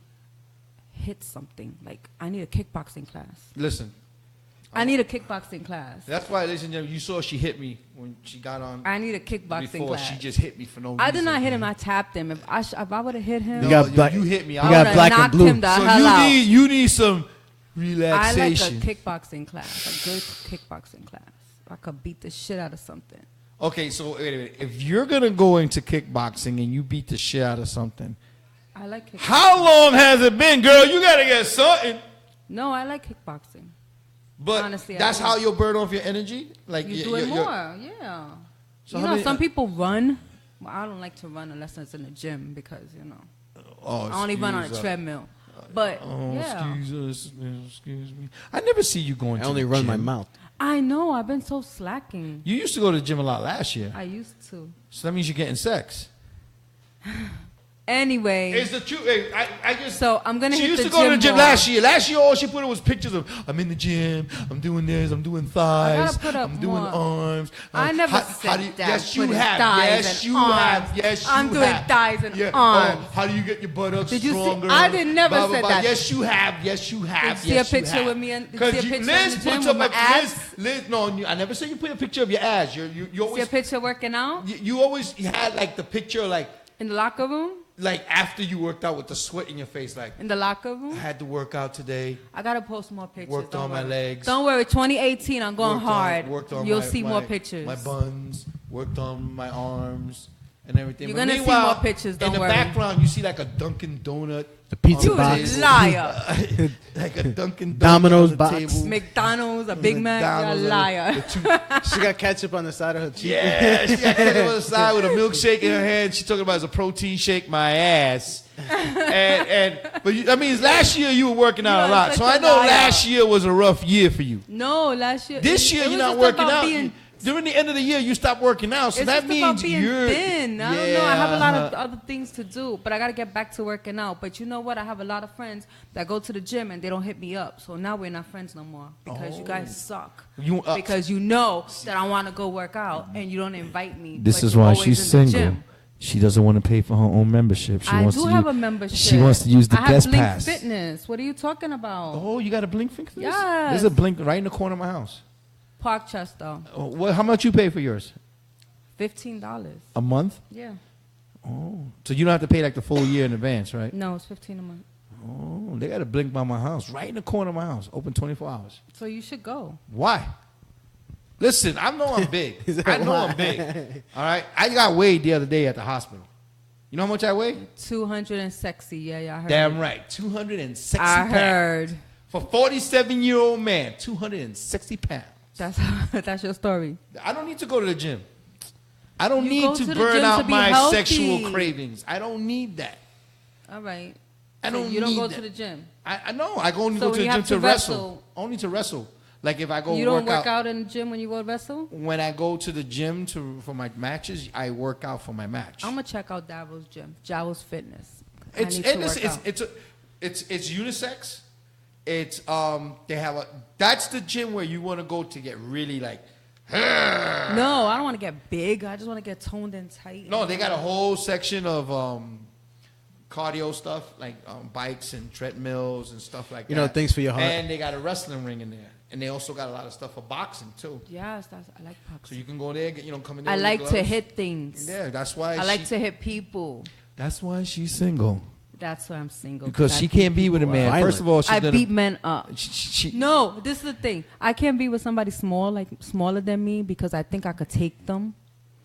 hit something. Like I need a kickboxing class. Listen, I need a kickboxing class. that's why, ladies and gentlemen, you saw she hit me when she got on. I need a kickboxing Before class. she just hit me for no reason. I did not hit him. I tapped him. If I would have hit him, You got black- you hit me. you I got would've black and knocked blue. him the So hell out. you need some I like a relaxation. kickboxing class, a good kickboxing class. I could beat the shit out of something. Okay, so wait a minute. If you're gonna go into kickboxing and you beat the shit out of something, I like kickboxing. how long has it been, girl? You gotta get something. No, I like kickboxing. But Honestly, I that's do. how you'll burn off your energy. Like You you- do it you're- more, yeah. So You how know, many- some people run. Well, I don't like to run unless it's in the gym because Oh, I only run on a excuse us. treadmill. But Oh, yeah, excuse me. I never see you going. I to only the run gym. my mouth. I know I've been so slacking. You used to go to the gym a lot last year, I used to. so that means you're getting sex. Anyway, It's the truth. Hey, I just. so I'm gonna She hit used the to go to the gym more. last year. Last year, all she put was pictures of I'm in the gym. I'm doing this. I'm doing thighs. put up I'm doing more. arms. I never how said do you, that. Yes, you Putting have. thighs Yes, and you arms. have. Yes, you I'm doing have. thighs and Yeah. arms. Oh, how do you get your buttocks Did you see- stronger? I did never Blah, blah, said blah. that. Yes, you have. Yes, you have. Did you see yes, a picture you have. with me and- did you 'Cause see a picture in Liz the gym puts with up my abs? Liz, no, I never said you put a picture of your ass. You See a always picture working out you always had like the picture in the locker room. like after you worked out with the sweat in your face, like In the locker I room. had to work out today. I gotta post more pictures. Worked don't on my worry. legs. Don't worry. 2018, I'm going hard. Worked on You'll my- see my- more pictures. My buns. Worked on my arms and everything. You're But gonna see meanwhile, more pictures, don't in the worry. background, you see like a Dunkin' Donut. The pizza You on the box. a table. liar. Like a Dunkin' Donut Domino's on the box. table. McDonald's, a Big Mac. You're a McDonald's, liar. She got ketchup on the side of her cheek. Yeah, she got hit on the side with a milkshake in her hand. She talking about it's a protein shake, my ass. But I mean, last year you were working out You a are lot, such so a I know liar. last year was a rough year for you. No, last year. This year it you're was not just working about out. being- During the end of the year, you stop working out, so It's that just means about being you're thin. I don't know. I have a lot of other things to do, but I gotta get back to working out. But you know what? I have a lot of friends that go to the gym and they don't hit me up. So now we're not friends no more because you guys suck. Because you know that I want to go work out and you don't invite me. This but is you're why always she's in the single. gym. She doesn't want to pay for her own membership. She I wants do to have use, a membership. She wants to use the I guest have Blink pass. Fitness. What are you talking about? Oh, you got a Blink Fitness? Yes. There's a Blink right in the corner of my house. Parkchester. Oh, how much you pay for yours? $15. A month? Yeah. Oh, so you don't have to pay like the full year in advance, right? No, it's $15 a month. Oh, they got a Blink by my house, right in the corner of my house, open 24 hours. So you should go. Why? Listen, I know I'm big. I know I'm big. All right, I got weighed the other day at the hospital. You know how much I weigh? 200 and sexy. Yeah, I heard. Damn right, 260 I pounds. heard. For a 47-year-old man, 260 pounds. That's your story. I don't need to go to the gym. I don't You need go to to the burn gym to out be my healthy. sexual cravings. I don't need that. All right. I don't So you don't need go that. to the gym. I know. I go only So go to when the you gym have to to wrestle. wrestle- Only to wrestle. Like if I go You don't work out in the gym when you go to wrestle? When I go to the gym for my matches, I work out for my match. I'm gonna check out Davo's gym, Javo's Fitness. It's I need to and work out. it's unisex. It's they have a. That's the gym where you want to go to get really like. No, I don't want to get big. I just want to get toned and tight. No, they got a whole section of cardio stuff like bikes and treadmills and stuff like that. You know, things for your heart. And they got a wrestling ring in there, and they also got a lot of stuff for boxing too. Yes, I like So boxing. you can go there, come in there. I with like your to gloves. hit things. Yeah, that's why. I like to hit people. That's why she's single. That's why I'm single. Because I she beat can't be with a people man. up. Violent. First of all, she's I done beat men up. She, No, this is the thing. I can't be with somebody small, like smaller than me, because I think I could take them.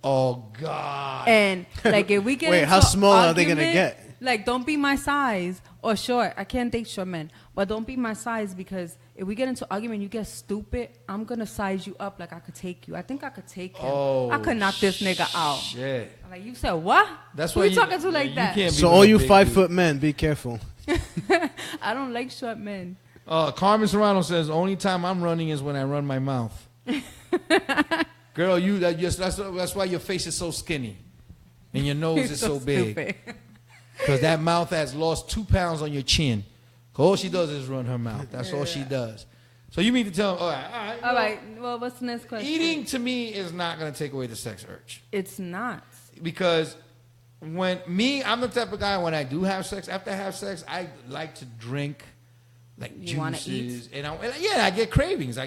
oh God. And like if we get Wait, into how small are they gonna argument, get? Like, don't be my size or short. I can't date short men, but don't be my size because if we get into argument, you get stupid. I'm gonna size you up like I could take you. I think I could take him. Oh, I could knock this nigga out. Shit. I'm like, you said what? That's Who why you talking to like you that? can't be So with all a you big 5-foot dude. men, be careful. I don't like short men. Carmen Serrano says, "Only time I'm running is when I run my mouth." Girl, that's why your face is so skinny, and your nose is so big. Stupid. Because that mouth has lost 2 pounds on your chin. All she does is run her mouth. That's all she does. So you mean to tell all right. All right. Well, what's the next question? Eating to me is not going to take away the sex urge. It's not. Because I'm the type of guy when I do have sex, after I have sex, I like to drink like You wanna juices. And I get cravings.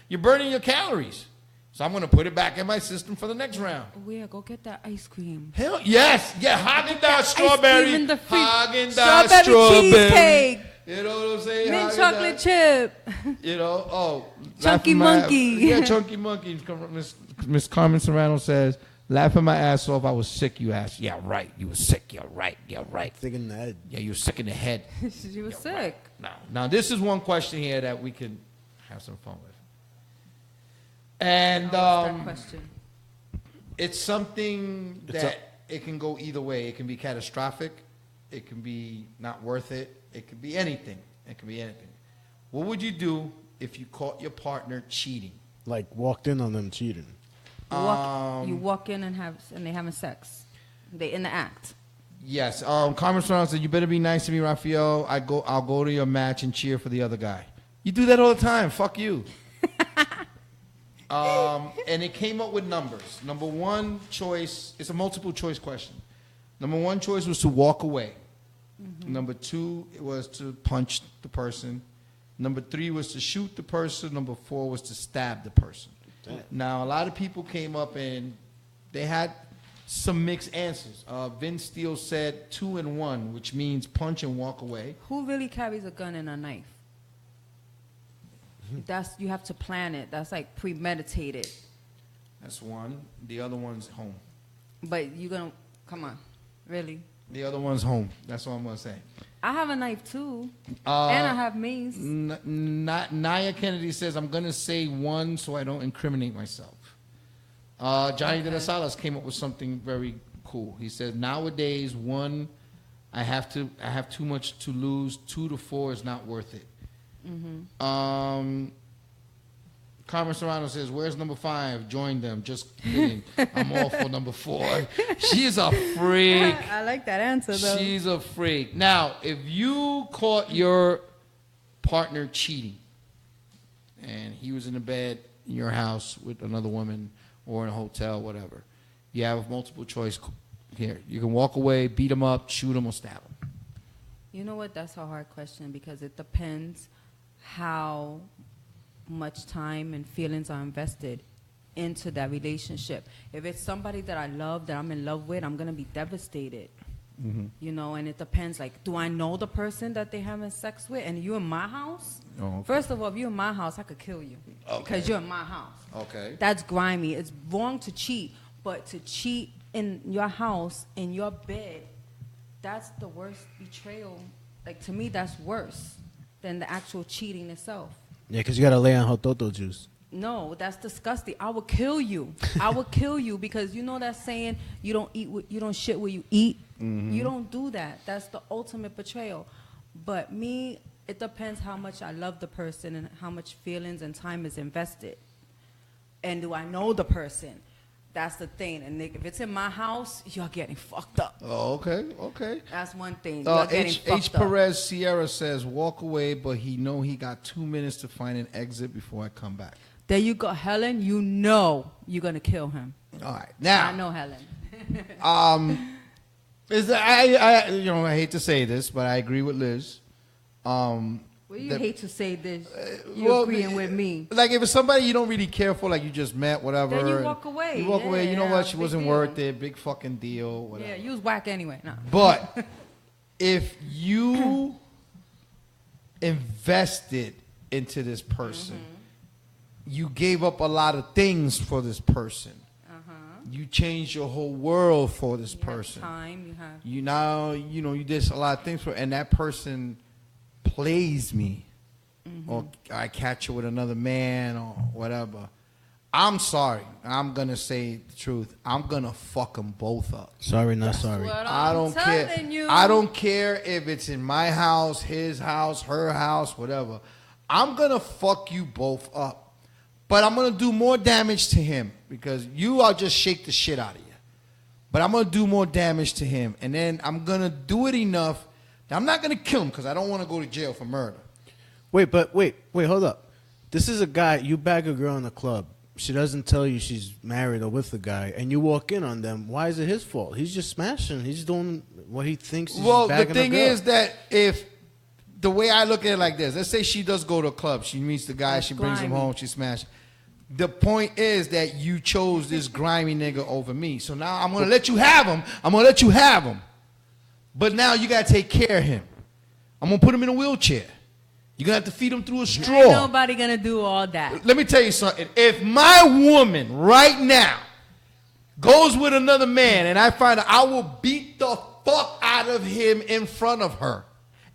You're burning your calories. So I'm going to put it back in my system for the next round. Oh, yeah, go get that ice cream. Hell yes. Yeah, Haagen-Dazs Ice cream strawberry. in the fridge. Haagen-Dazs Strawberry cheesecake. You know what I'm saying? Mint Haagen-Dazs. chocolate chip. You know, Chunky laughing my- monkey. Yeah, chunky monkey. Miss Carmen Serrano says, laughing my ass off. I was sick, you ass. Yeah, right. You were sick. You're right. You're right. Thinking that. Yeah, you were sick in the head. She was sick. Now, this is one question here that we can have some fun with. And What's that question? it's something that it can go either way. It can be catastrophic. It can be not worth it. It could be anything. It can be anything. What would you do if you caught your partner cheating? Like walked in on them cheating. You walk in and they having sex. They in the act. Yes. Carmen Serrano said, "You better be nice to me, Raphael. I'll go to your match and cheer for the other guy." You do that all the time. Fuck you. And it came up with numbers. Number one choice, it's a multiple choice question. Number one choice was to walk away. Mm-hmm. Number two was to punch the person. Number three was to shoot the person. Number four was to stab the person. Damn. Now, a lot of people came up and they had some mixed answers. Vince Steele said 2 and 1, which means punch and walk away. Who really carries a gun and a knife? You have to plan it. That's like premeditated. That's one. The other one's home. But you're gonna come on, really? The other one's home. That's all I'm gonna say. I have a knife too, and I have mace. Naya Kennedy says, "I'm gonna say 1 so I don't incriminate myself." Johnny De La Salas came up with something very cool. He says, "Nowadays, 1, I have too much to lose. 2 to 4 is not worth it." Mm-hmm. Carmen Serrano says, "Where's number 5? Join them." Just kidding. I'm all for number 4. She's a freak. I like that answer though. She's a freak. Now, if you caught your partner cheating and he was in the bed in your house with another woman or in a hotel, whatever, you have multiple choice here. You can walk away, beat him up, shoot him, or stab him. You know what? That's a hard question because it depends how much time and feelings are invested into that relationship. If it's somebody that I love, that I'm in love with, I'm going to be devastated. Mm-hmm. You know, and it depends. Like, do I know the person that they having sex with? And you in my house? Oh, okay. First of all, if you're in my house, I could kill you. Okay. Because you're in my house. Okay. That's grimy. It's wrong to cheat, but to cheat in your house, in your bed, that's the worst betrayal. Like, to me, that's worse than the actual cheating itself. Yeah, because you got to lay on Hototo juice. No, that's disgusting. I will kill you. I will kill you because you know that saying, you don't shit where you eat. Mm-hmm. You don't do that. That's the ultimate betrayal. But me, it depends how much I love the person and how much feelings and time is invested. And do I know the person? That's the thing. And if it's in my house, you're getting fucked up. Oh, okay. That's one thing. You're getting H. fucked up. Perez Sierra says, walk away, but he got 2 minutes to find an exit before I come back. There you go, Helen. You know you're gonna kill him. All right, now I know Helen. I hate to say this, but I agree with Liz. Well, you hate to say this. You're agreeing with me. Like if it's somebody you don't really care for, like you just met, whatever. Then you walk away. You walk away. You know Yeah, what? She big wasn't deal. worth it. Big fucking deal. Whatever. Yeah, you was whack anyway. No. But if you invested into this person, you gave up a lot of things for this person. You changed your whole world for this person. Have time. You have. You now, you did a lot of things for, and that person plays me, or I catch you with another man or whatever. I'm sorry. I'm gonna say the truth. I'm gonna fuck them both up. Sorry, not sorry. What I I'm don't care. telling you. I don't care if it's in my house, his house, her house, whatever. I'm gonna fuck you both up. But I'm going to do more damage to him because I'll just shake the shit out of you. But I'm going to do more damage to him. And then I'm going to do it enough. Now, I'm not going to kill him because I don't want to go to jail for murder. Wait, hold up. This is a guy, you bag a girl in a club. She doesn't tell you she's married or with a guy, and you walk in on them. Why is it his fault? He's just smashing. He's doing what he thinks he's Well, the bagging a thing girl. is that if the way I look at it like this, let's say she does go to a club. She meets the guy. That's She brings him grimy. home. She smashes. The point is that you chose this grimy nigga over me. So now I'm going to let you have him. But now you got to take care of him. I'm going to put him in a wheelchair. You're going to have to feed him through a straw. Ain't nobody gonna do all that. Let me tell you something. If my woman right now goes with another man and I find out, I will beat the fuck out of him in front of her.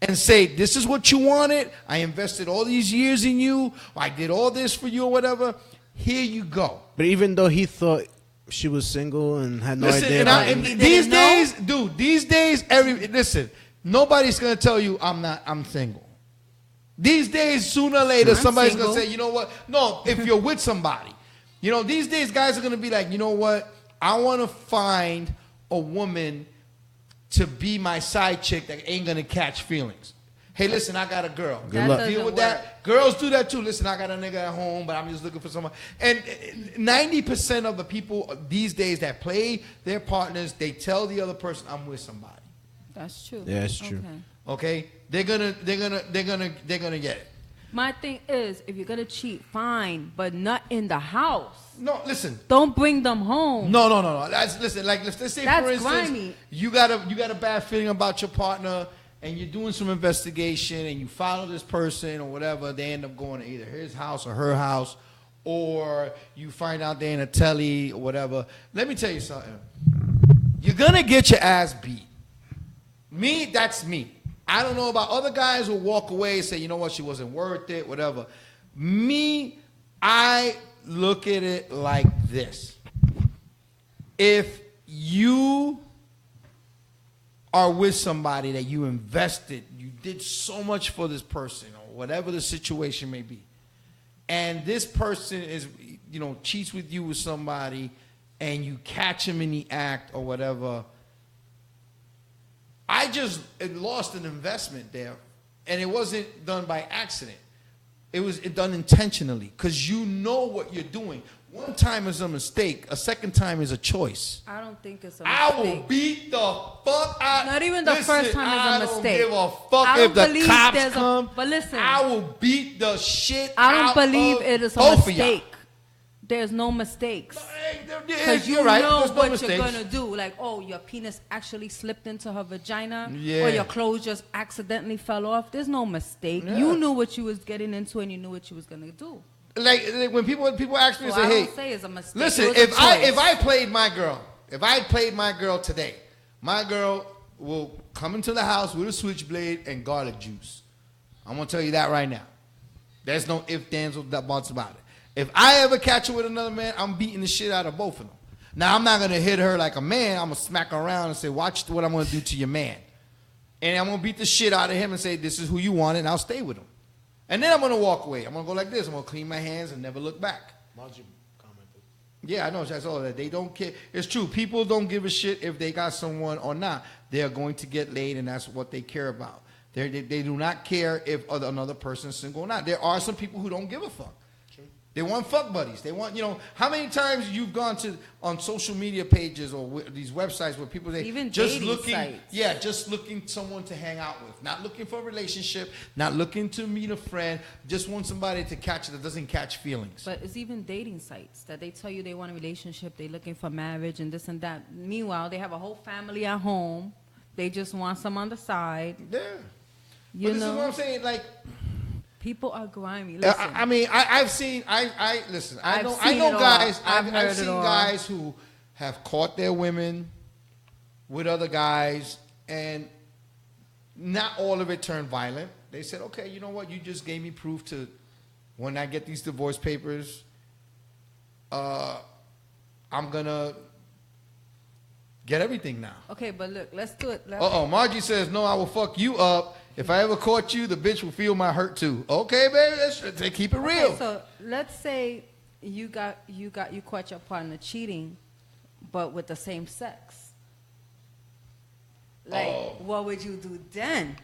And say, this is what you wanted. I invested all these years in you. I did all this for you or whatever. Here you go. But even though he thought she was single and had no Listen, idea and about and him, these didn't days, dude, listen, nobody's going to tell you I'm single. These days, sooner or later, I'm somebody's single. going to say, you know what? No, if you're with somebody. These days, guys are going to be like, you know what? I want to find a woman to be my side chick that ain't going to catch feelings. Hey, listen, I got a girl. That luck. doesn't Deal with work. that. Girls do that too. Listen, I got a nigga at home, but I'm just looking for someone. And 90% of the people these days that play their partners, they tell the other person, I'm with somebody. That's true. Yeah, it's true. Okay. Okay? They're gonna get it. My thing is, if you're gonna cheat, fine, but not in the house. No, listen. Don't bring them home. No. Listen, like let's say That's for instance, grimy. you got a bad feeling about your partner and you're doing some investigation and you follow this person or whatever, they end up going to either his house or her house, or you find out they're in a telly or whatever. Let me tell you something. You're gonna get your ass beat. Me, that's me. I don't know about other guys who walk away and say, you know what, she wasn't worth it, whatever. Me, I look at it like this. If you are with somebody that you invested, you did so much for this person, or whatever the situation may be, and this person is, cheats with you with somebody, and you catch him in the act or whatever, I just lost an investment there, and it wasn't done by accident. It was done intentionally because you know what you're doing. One time is a mistake. A second time is a choice. I don't think it's a I mistake. will beat the fuck out. Not even the first time is a mistake. I don't give a fuck I don't if the believe cops there's a- come. but listen. I will beat the shit I don't out believe of it is a both of y'all. mistake. There's no mistakes. Because you You're right. know There's no what mistakes. you're going to do. Like, oh, your penis actually slipped into her vagina. Yeah. Or your clothes just accidentally fell off. There's no mistake. Yeah. You knew what you was getting into and you knew what you was going to do. Like when people ask me, So say, I "Hey, don't say it's a mistake. listen, It was a if choice. I played my girl today, my girl will come into the house with a switchblade and garlic juice. I'm gonna tell you that right now. There's no ifs, ands, or buts about it. If I ever catch her with another man, I'm beating the shit out of both of them. Now I'm not gonna hit her like a man. I'm gonna smack her around and say, "Watch what I'm gonna do to your man," and I'm gonna beat the shit out of him and say, "This is who you want," and I'll stay with him. And then I'm gonna walk away. I'm gonna go like this. I'm gonna clean my hands and never look back. Yeah, I know. That's all that. They don't care. It's true. People don't give a shit if they got someone or not. They are going to get laid, and that's what they care about. They do not care if another person is single or not. There are some people who don't give a fuck. They want fuck buddies. They want, how many times you've gone on social media pages or these websites where people say, even just dating looking, sites. yeah, just looking someone to hang out with, not looking for a relationship, not looking to meet a friend, just want somebody to catch that doesn't catch feelings. But it's even dating sites that they tell you they want a relationship, they're looking for marriage and this and that. Meanwhile, they have a whole family at home. They just want some on the side. Yeah. You But this know? is what I'm saying, like. People are grimy. Listen. I mean, I've seen. Listen. I I've know seen it all. guys. I've heard I've it seen all. guys who have caught their women with other guys, and not all of it turned violent. They said, "Okay, you know what? You just gave me proof to when I get these divorce papers, I'm gonna get everything now." Okay, but look, let's do it. Margie says, "No, I will fuck you up. If I ever caught you, the bitch will feel my hurt too." Okay, baby, they keep it real. Okay, so let's say you caught your partner cheating, but with the same sex. Like, what would you do then?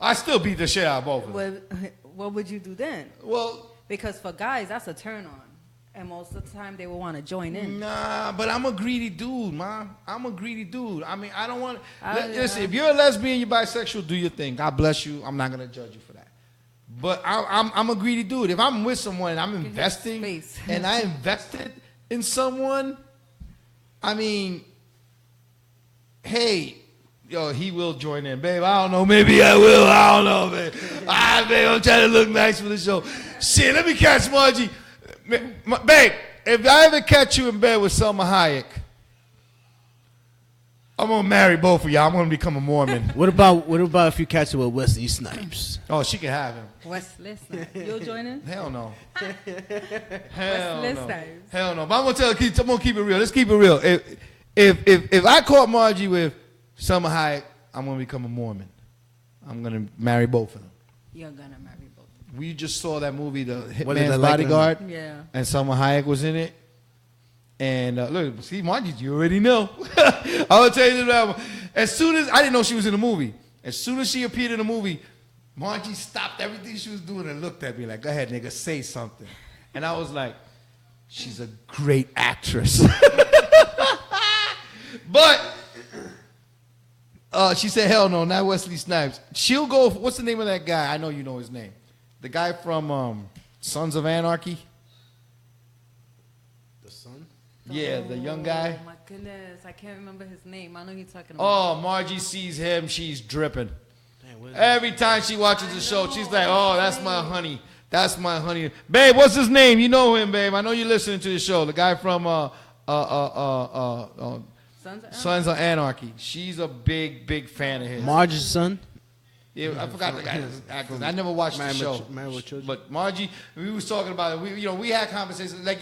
I still beat the shit out of both of them. What would you do then? Well, Because for guys, that's a turn on. And most of the time, they will want to join in. nah, but I'm a greedy dude, man. I'm a greedy dude. I mean, I don't want I- listen, if you're a lesbian, you're bisexual, do your thing. God bless you. I'm not going to judge you for that. But I'm a greedy dude. If I'm with someone and I'm investing space. and I invested in someone, I mean, hey, yo, he will join in, babe. I don't know. Maybe I will. I don't know, babe. All right, babe, I'm trying to look nice for the show. Shit, let me catch Margie. Babe, if I ever catch you in bed with Selma Hayek, I'm gonna marry both of y'all. I'm gonna become a Mormon. What about if you catch it with Wesley Snipes? Oh, she can have him. Wesley Snipes. You'll join in? Hell no. Wesley Snipes. Hell no. But I'm gonna keep it real. Let's keep it real. If I caught Margie with Selma Hayek, I'm gonna become a Mormon. I'm gonna marry both of them. You're going to marry both. We just saw that movie, The What did I Hitman's like Bodyguard. Yeah. And Selma Hayek was in it. And look, see, Margie, you already know. I'll tell you that. As soon as I didn't know she was in the movie. As soon as she appeared in the movie, Margie stopped everything she was doing and looked at me like, "Go ahead, nigga, say something." And I was like, "She's a great actress." But she said, "Hell no, not Wesley Snipes." She'll go. What's the name of that guy? I know you know his name. The guy from Sons of Anarchy. The son? Yeah, the young guy. Oh, my goodness. I can't remember his name. I know you're talking about. Oh, Margie sees him, she's dripping. Damn, what is Every time she watches the show, she's like, "Oh, that's my honey. That's my honey." Babe, what's his name? You know him, babe. I know you're listening to the show. The guy from Sons of Anarchy. She's a big fan of his. Marge's son? Yeah, I forgot the guy's actor. I never watched the show. Married with Children. But Margie, we was talking about it. We had conversations like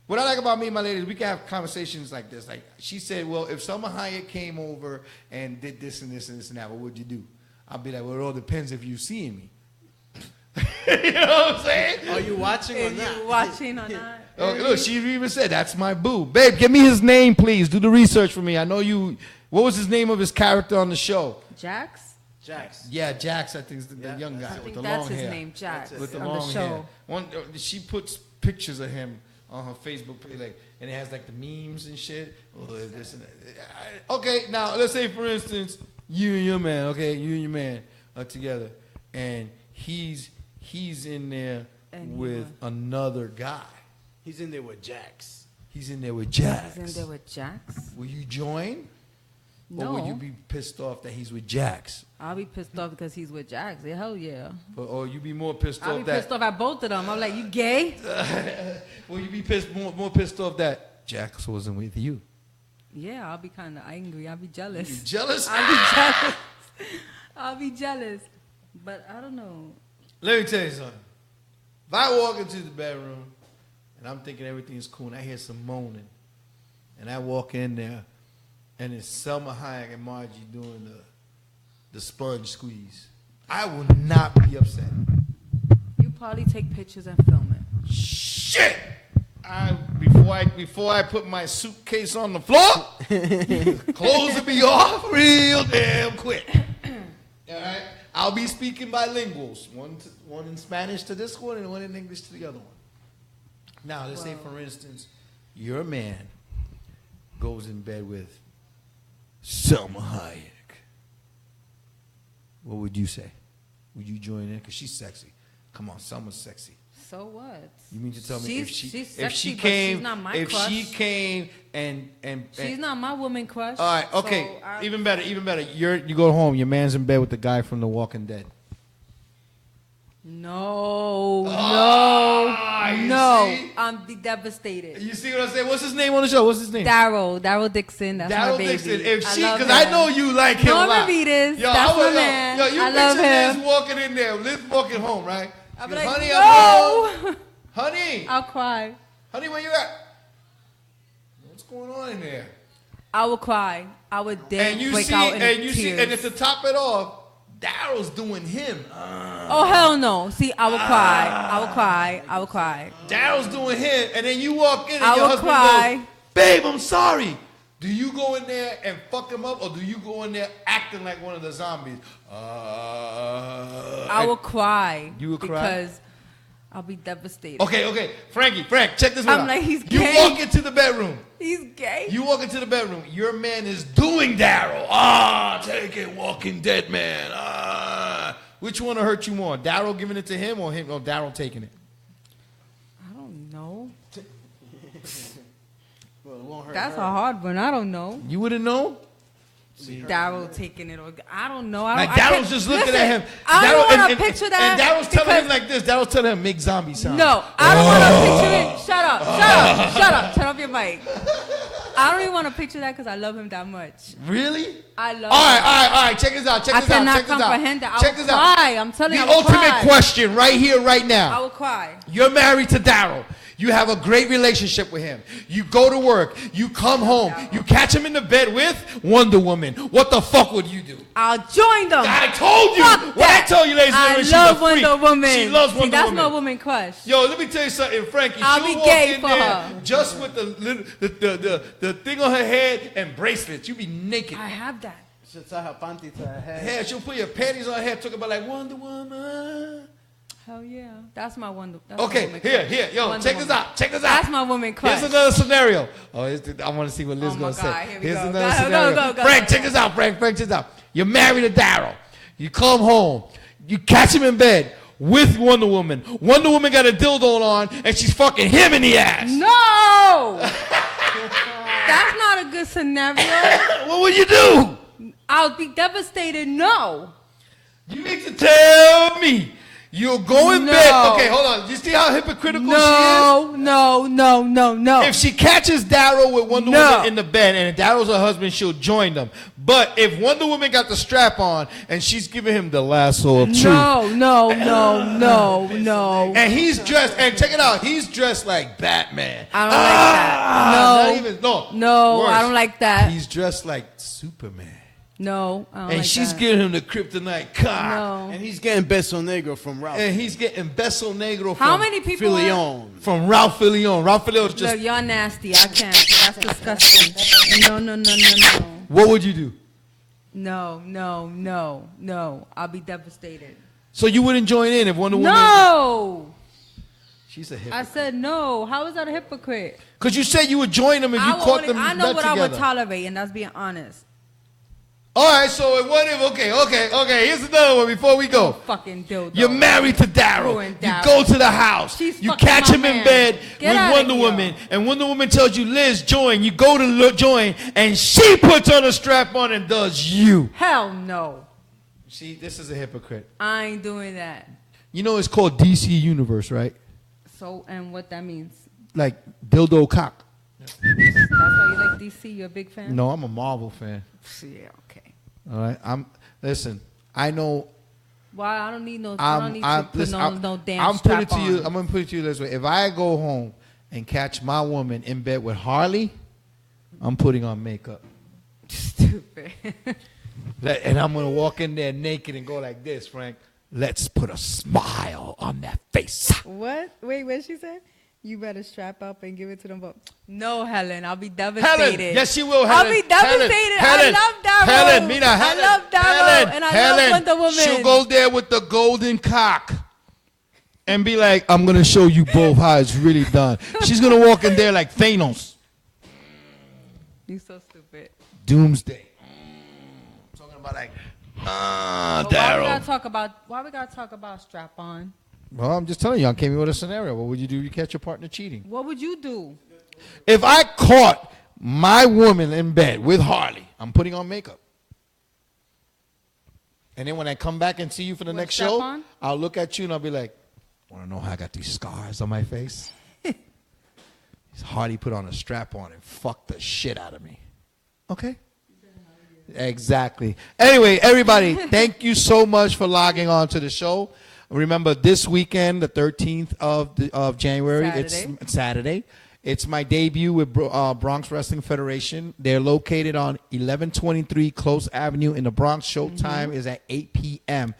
what I like about me and my lady is we can have conversations like this. Like she said, "Well, if Selma Hayek came over and did this and this and this and that, what would you do?" I'll be like, "Well, it all depends if you seeing me." You know what I'm saying? Are you watching or If not? you watching or not. Oh, look, she even said, "That's my boo." Babe, give me his name, please. Do the research for me. I know you. What was his name of his character on the show? Jax? Jax. Yeah, Jax. I think is the young guy I with think the that's long his hair. name, Jax. With the on long the show. hair. She puts pictures of him on her Facebook page, like, and it has like the memes and shit. Oh, this and that. Okay, now let's say for instance, you and your man. Okay, you and your man are together, and he's in there And with another guy. He's in there with Jax. He's in there with Jax. He's in there with Jax? Will you join? No. Or will you be pissed off that he's with Jax? I'll be pissed off because he's with Jax. Yeah, hell yeah. Or you be more pissed I'll off be that? pissed off at both of them. I'm like, you gay? Will you be more pissed off that Jax wasn't with you? Yeah, I'll be kind of angry. I'll be You jealous. jealous? I'll be jealous. I'll be jealous. But I don't know. Let me tell you something. If I walk into the bedroom and I'm thinking everything's cool and I hear some moaning and I walk in there and it's Selma Hayek and Margie doing the sponge squeeze, I will not be upset. You probably take pictures and film it. Shit! Before before I put my suitcase on the floor, closing me off real damn quick. All right, I'll be speaking bilinguals, one in Spanish to this one and one in English to the other one. Now, let's say, for instance, your man goes in bed with Selma Hayek. What would you say? Would you join in? Because she's sexy. Come on, Selma's sexy. So what? You mean to tell me if she came, she's not my if crush. she came and she's not my woman crush. all right, okay, so even better. You go home. Your man's in bed with the guy from The Walking Dead. No, you see? I'm devastated. You see what I'm saying? What's his name on the show? What's his name? Daryl Dixon. That's my baby. Dixon. If she, love because I him. know you like him a Norman lot. Reedus, that's my man. Yo, you I love picture him. Liz walking in there, Liz walking home, right? I'll She be goes, like, honey, no. I'm home. Honey, I'll cry. honey, where you at? What's going on in there? I will cry. I would And you break see, out in and tears. to top it off, Daryl's doing him. Oh hell no! See, I will cry. I will cry. I will cry. Daryl's doing him, and then you walk in and I your will husband cry. goes, "Babe, I'm sorry." Do you go in there and fuck him up, or do you go in there acting like one of the zombies? I will cry. You will cry? Because I'll be devastated. Okay, Frank, check this one out. I'm like, he's You gay. walk into the bedroom. He's gay. You walk into the bedroom. Your man is doing Daryl. Take it, Walking Dead man. Which one will hurt you more? Daryl giving it to him or Daryl taking it? I don't know. Well, it won't hurt That's her. a hard one. I don't know. You wouldn't know? Daryl taking it, or I don't know. Like Daryl's just looking at him. I don't Daryl- want to picture that. And Daryl's telling him because- like this. Daryl's telling him, make zombie sound. No, I don't want to picture it. Shut up. Turn off your mic. I don't even want to picture that because I love him that much. Really? I love All him. right. Check this out. I cannot comprehend that. I Check will this out. cry. I'm telling you, The I will ultimate cry. question right here, right now. I will cry. You're married to Daryl. You have a great relationship with him. You go to work. You come home. You catch him in the bed with Wonder Woman. What the fuck would you do? I'll join them. I told you. Fuck What I that. told you, ladies and I gentlemen, she's love a freak. Wonder Woman. She loves See, Wonder that's Woman. my woman crush. Yo, let me tell you something, Frankie. I'll She'll be walk gay in for there her. just with the thing on her head and bracelets. You be naked. I have that. She'll tie her panty to her head. Yeah, she'll put your panties on her head, talking about like Wonder Woman. Hell yeah. That's my Wonder. That's Okay, my woman crush. here, yo, Wonder check this Woman. out. Check this out. That's my woman crush. Here's another scenario. Oh, I want to see what Liz Oh my gonna God, say. here we Here's go. another Go, scenario. go, Frank, go. check this out. Frank, check this out. You're married to Daryl. You come home. You catch him in bed with Wonder Woman. Wonder Woman got a dildo on, and she's fucking him in the ass. No! That's not a good scenario. What would you do? I'll be devastated. No. You need to tell me. You'll go in No. bed. Okay, hold on. You see how hypocritical she is? No. If she catches Daryl with Wonder Woman in the bed and Daryl's her husband, she'll join them. But if Wonder Woman got the strap on and she's giving him the lasso of truth. No. And he's dressed, and check it out, he's dressed like Batman. I don't like that. Not even, No, worse. I don't like that. He's dressed like Superman. No, I don't And like she's that. giving him the kryptonite cock. No. And he's getting Beso Negro from Ralph. And he's getting Beso Negro How from, many people? Filion. from Ralph Filion. Ralph Filion's just, Look, y'all nasty. I can't. That's disgusting. No. what would you do? No. I'll be devastated. So you wouldn't join in if Wonder Woman... No. She's a I hypocrite. said no. How is that a hypocrite? Because you said you would join them if you caught them I know bed what I would together. tolerate, and that's being honest. All right, so what if... Okay. Here's another one before we go. Fucking dildo. You're married to Daryl. Ruined You Daryl. go to the house. She's You fucking catch my him in man. bed Get with outta Wonder here. Woman. And Wonder Woman tells you, Liz, join. You go to join. And she puts on a strap on and does you. Hell no. See, this is a hypocrite. I ain't doing that. You know it's called DC Universe, right? So, and what that means? Like dildo cock. That's why you like DC? You're a big fan? No, I'm a Marvel fan. Yeah, okay. All right? Listen, I know... Why? I don't need no. I don't need to put no damn I'm strap putting it to you. on. I'm gonna put it to you this way: if I go home and catch my woman in bed with Harley, I'm putting on makeup, Stupid. and I'm gonna walk in there naked and go like this, Frank. Let's put a smile on that face. What? Wait, what she said? You better strap up and give it to them. But no, Helen, I'll be devastated. Helen, yes, she will. Helen. I'll be devastated. Helen, I love Darrow. Helen, mira, Helen, I love Darrow, Helen, and I Helen, love Wonder Woman. She'll go there with the golden cock and be like, "I'm gonna show you both how it's really done." She's gonna walk in there like Thanos. You so stupid. Doomsday. Talking about like, Darrow. Why we gotta talk about strap on? Well, I'm just telling you, I came in with a scenario. What would you do if you catch your partner cheating? What would you do? If I caught my woman in bed with Harley, I'm putting on makeup. And then when I come back and see you for the With next strap show, on? I'll look at you and I'll be like, want to know how I got these scars on my face? Harley put on a strap on and fucked the shit out of me. Okay? Exactly. Anyway, everybody, thank you so much for logging on to the show. Remember, this weekend, the 13th of January, it's Saturday. It's my debut with Bronx Wrestling Federation. They're located on 1123 Close Avenue in the Bronx. Showtime is at 8 p.m.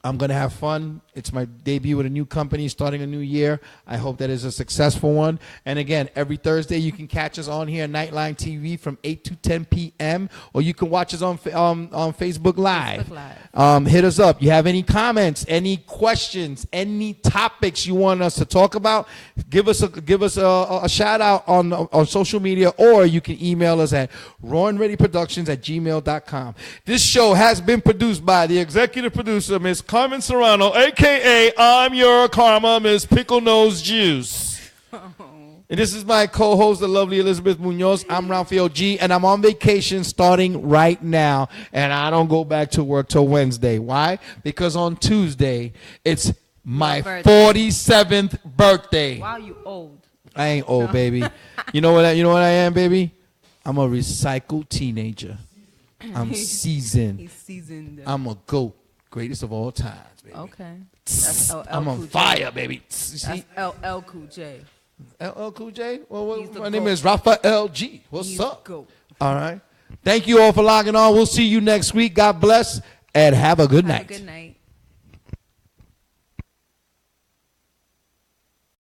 I'm going to have fun. It's my debut with a new company starting a new year. I hope that is a successful one. And again, every Thursday you can catch us on here, Nightline TV, from 8 to 10 p.m. Or you can watch us on Facebook Live. Hit us up. You have any comments, any questions, any topics you want us to talk about, give us a shout out on social media, or you can email us at rawandreadyproductions@gmail.com. This show has been produced by the executive producer, Miss Carmen Serrano, a.k.a. I'm Your Karma, Miss Pickle Nose Juice. And this is my co-host, the lovely Elizabeth Munoz. I'm Rafael G, and I'm on vacation starting right now, and I don't go back to work till Wednesday. Why? Because on Tuesday, it's my 47th birthday. Wow, you old. I ain't old, baby. You know what I am, baby? I'm a recycled teenager. I'm seasoned. He's seasoned. I'm a GOAT. Greatest of all times, baby. Okay. That's LL I'm on Cool fire, J. baby. That's LL Cool J. LL Cool J? Well, He's the my name GOAT. is Rafael G. What's He's up? GOAT. All right. Thank you all for logging on. We'll see you next week. God bless and have a good night. Have a good night.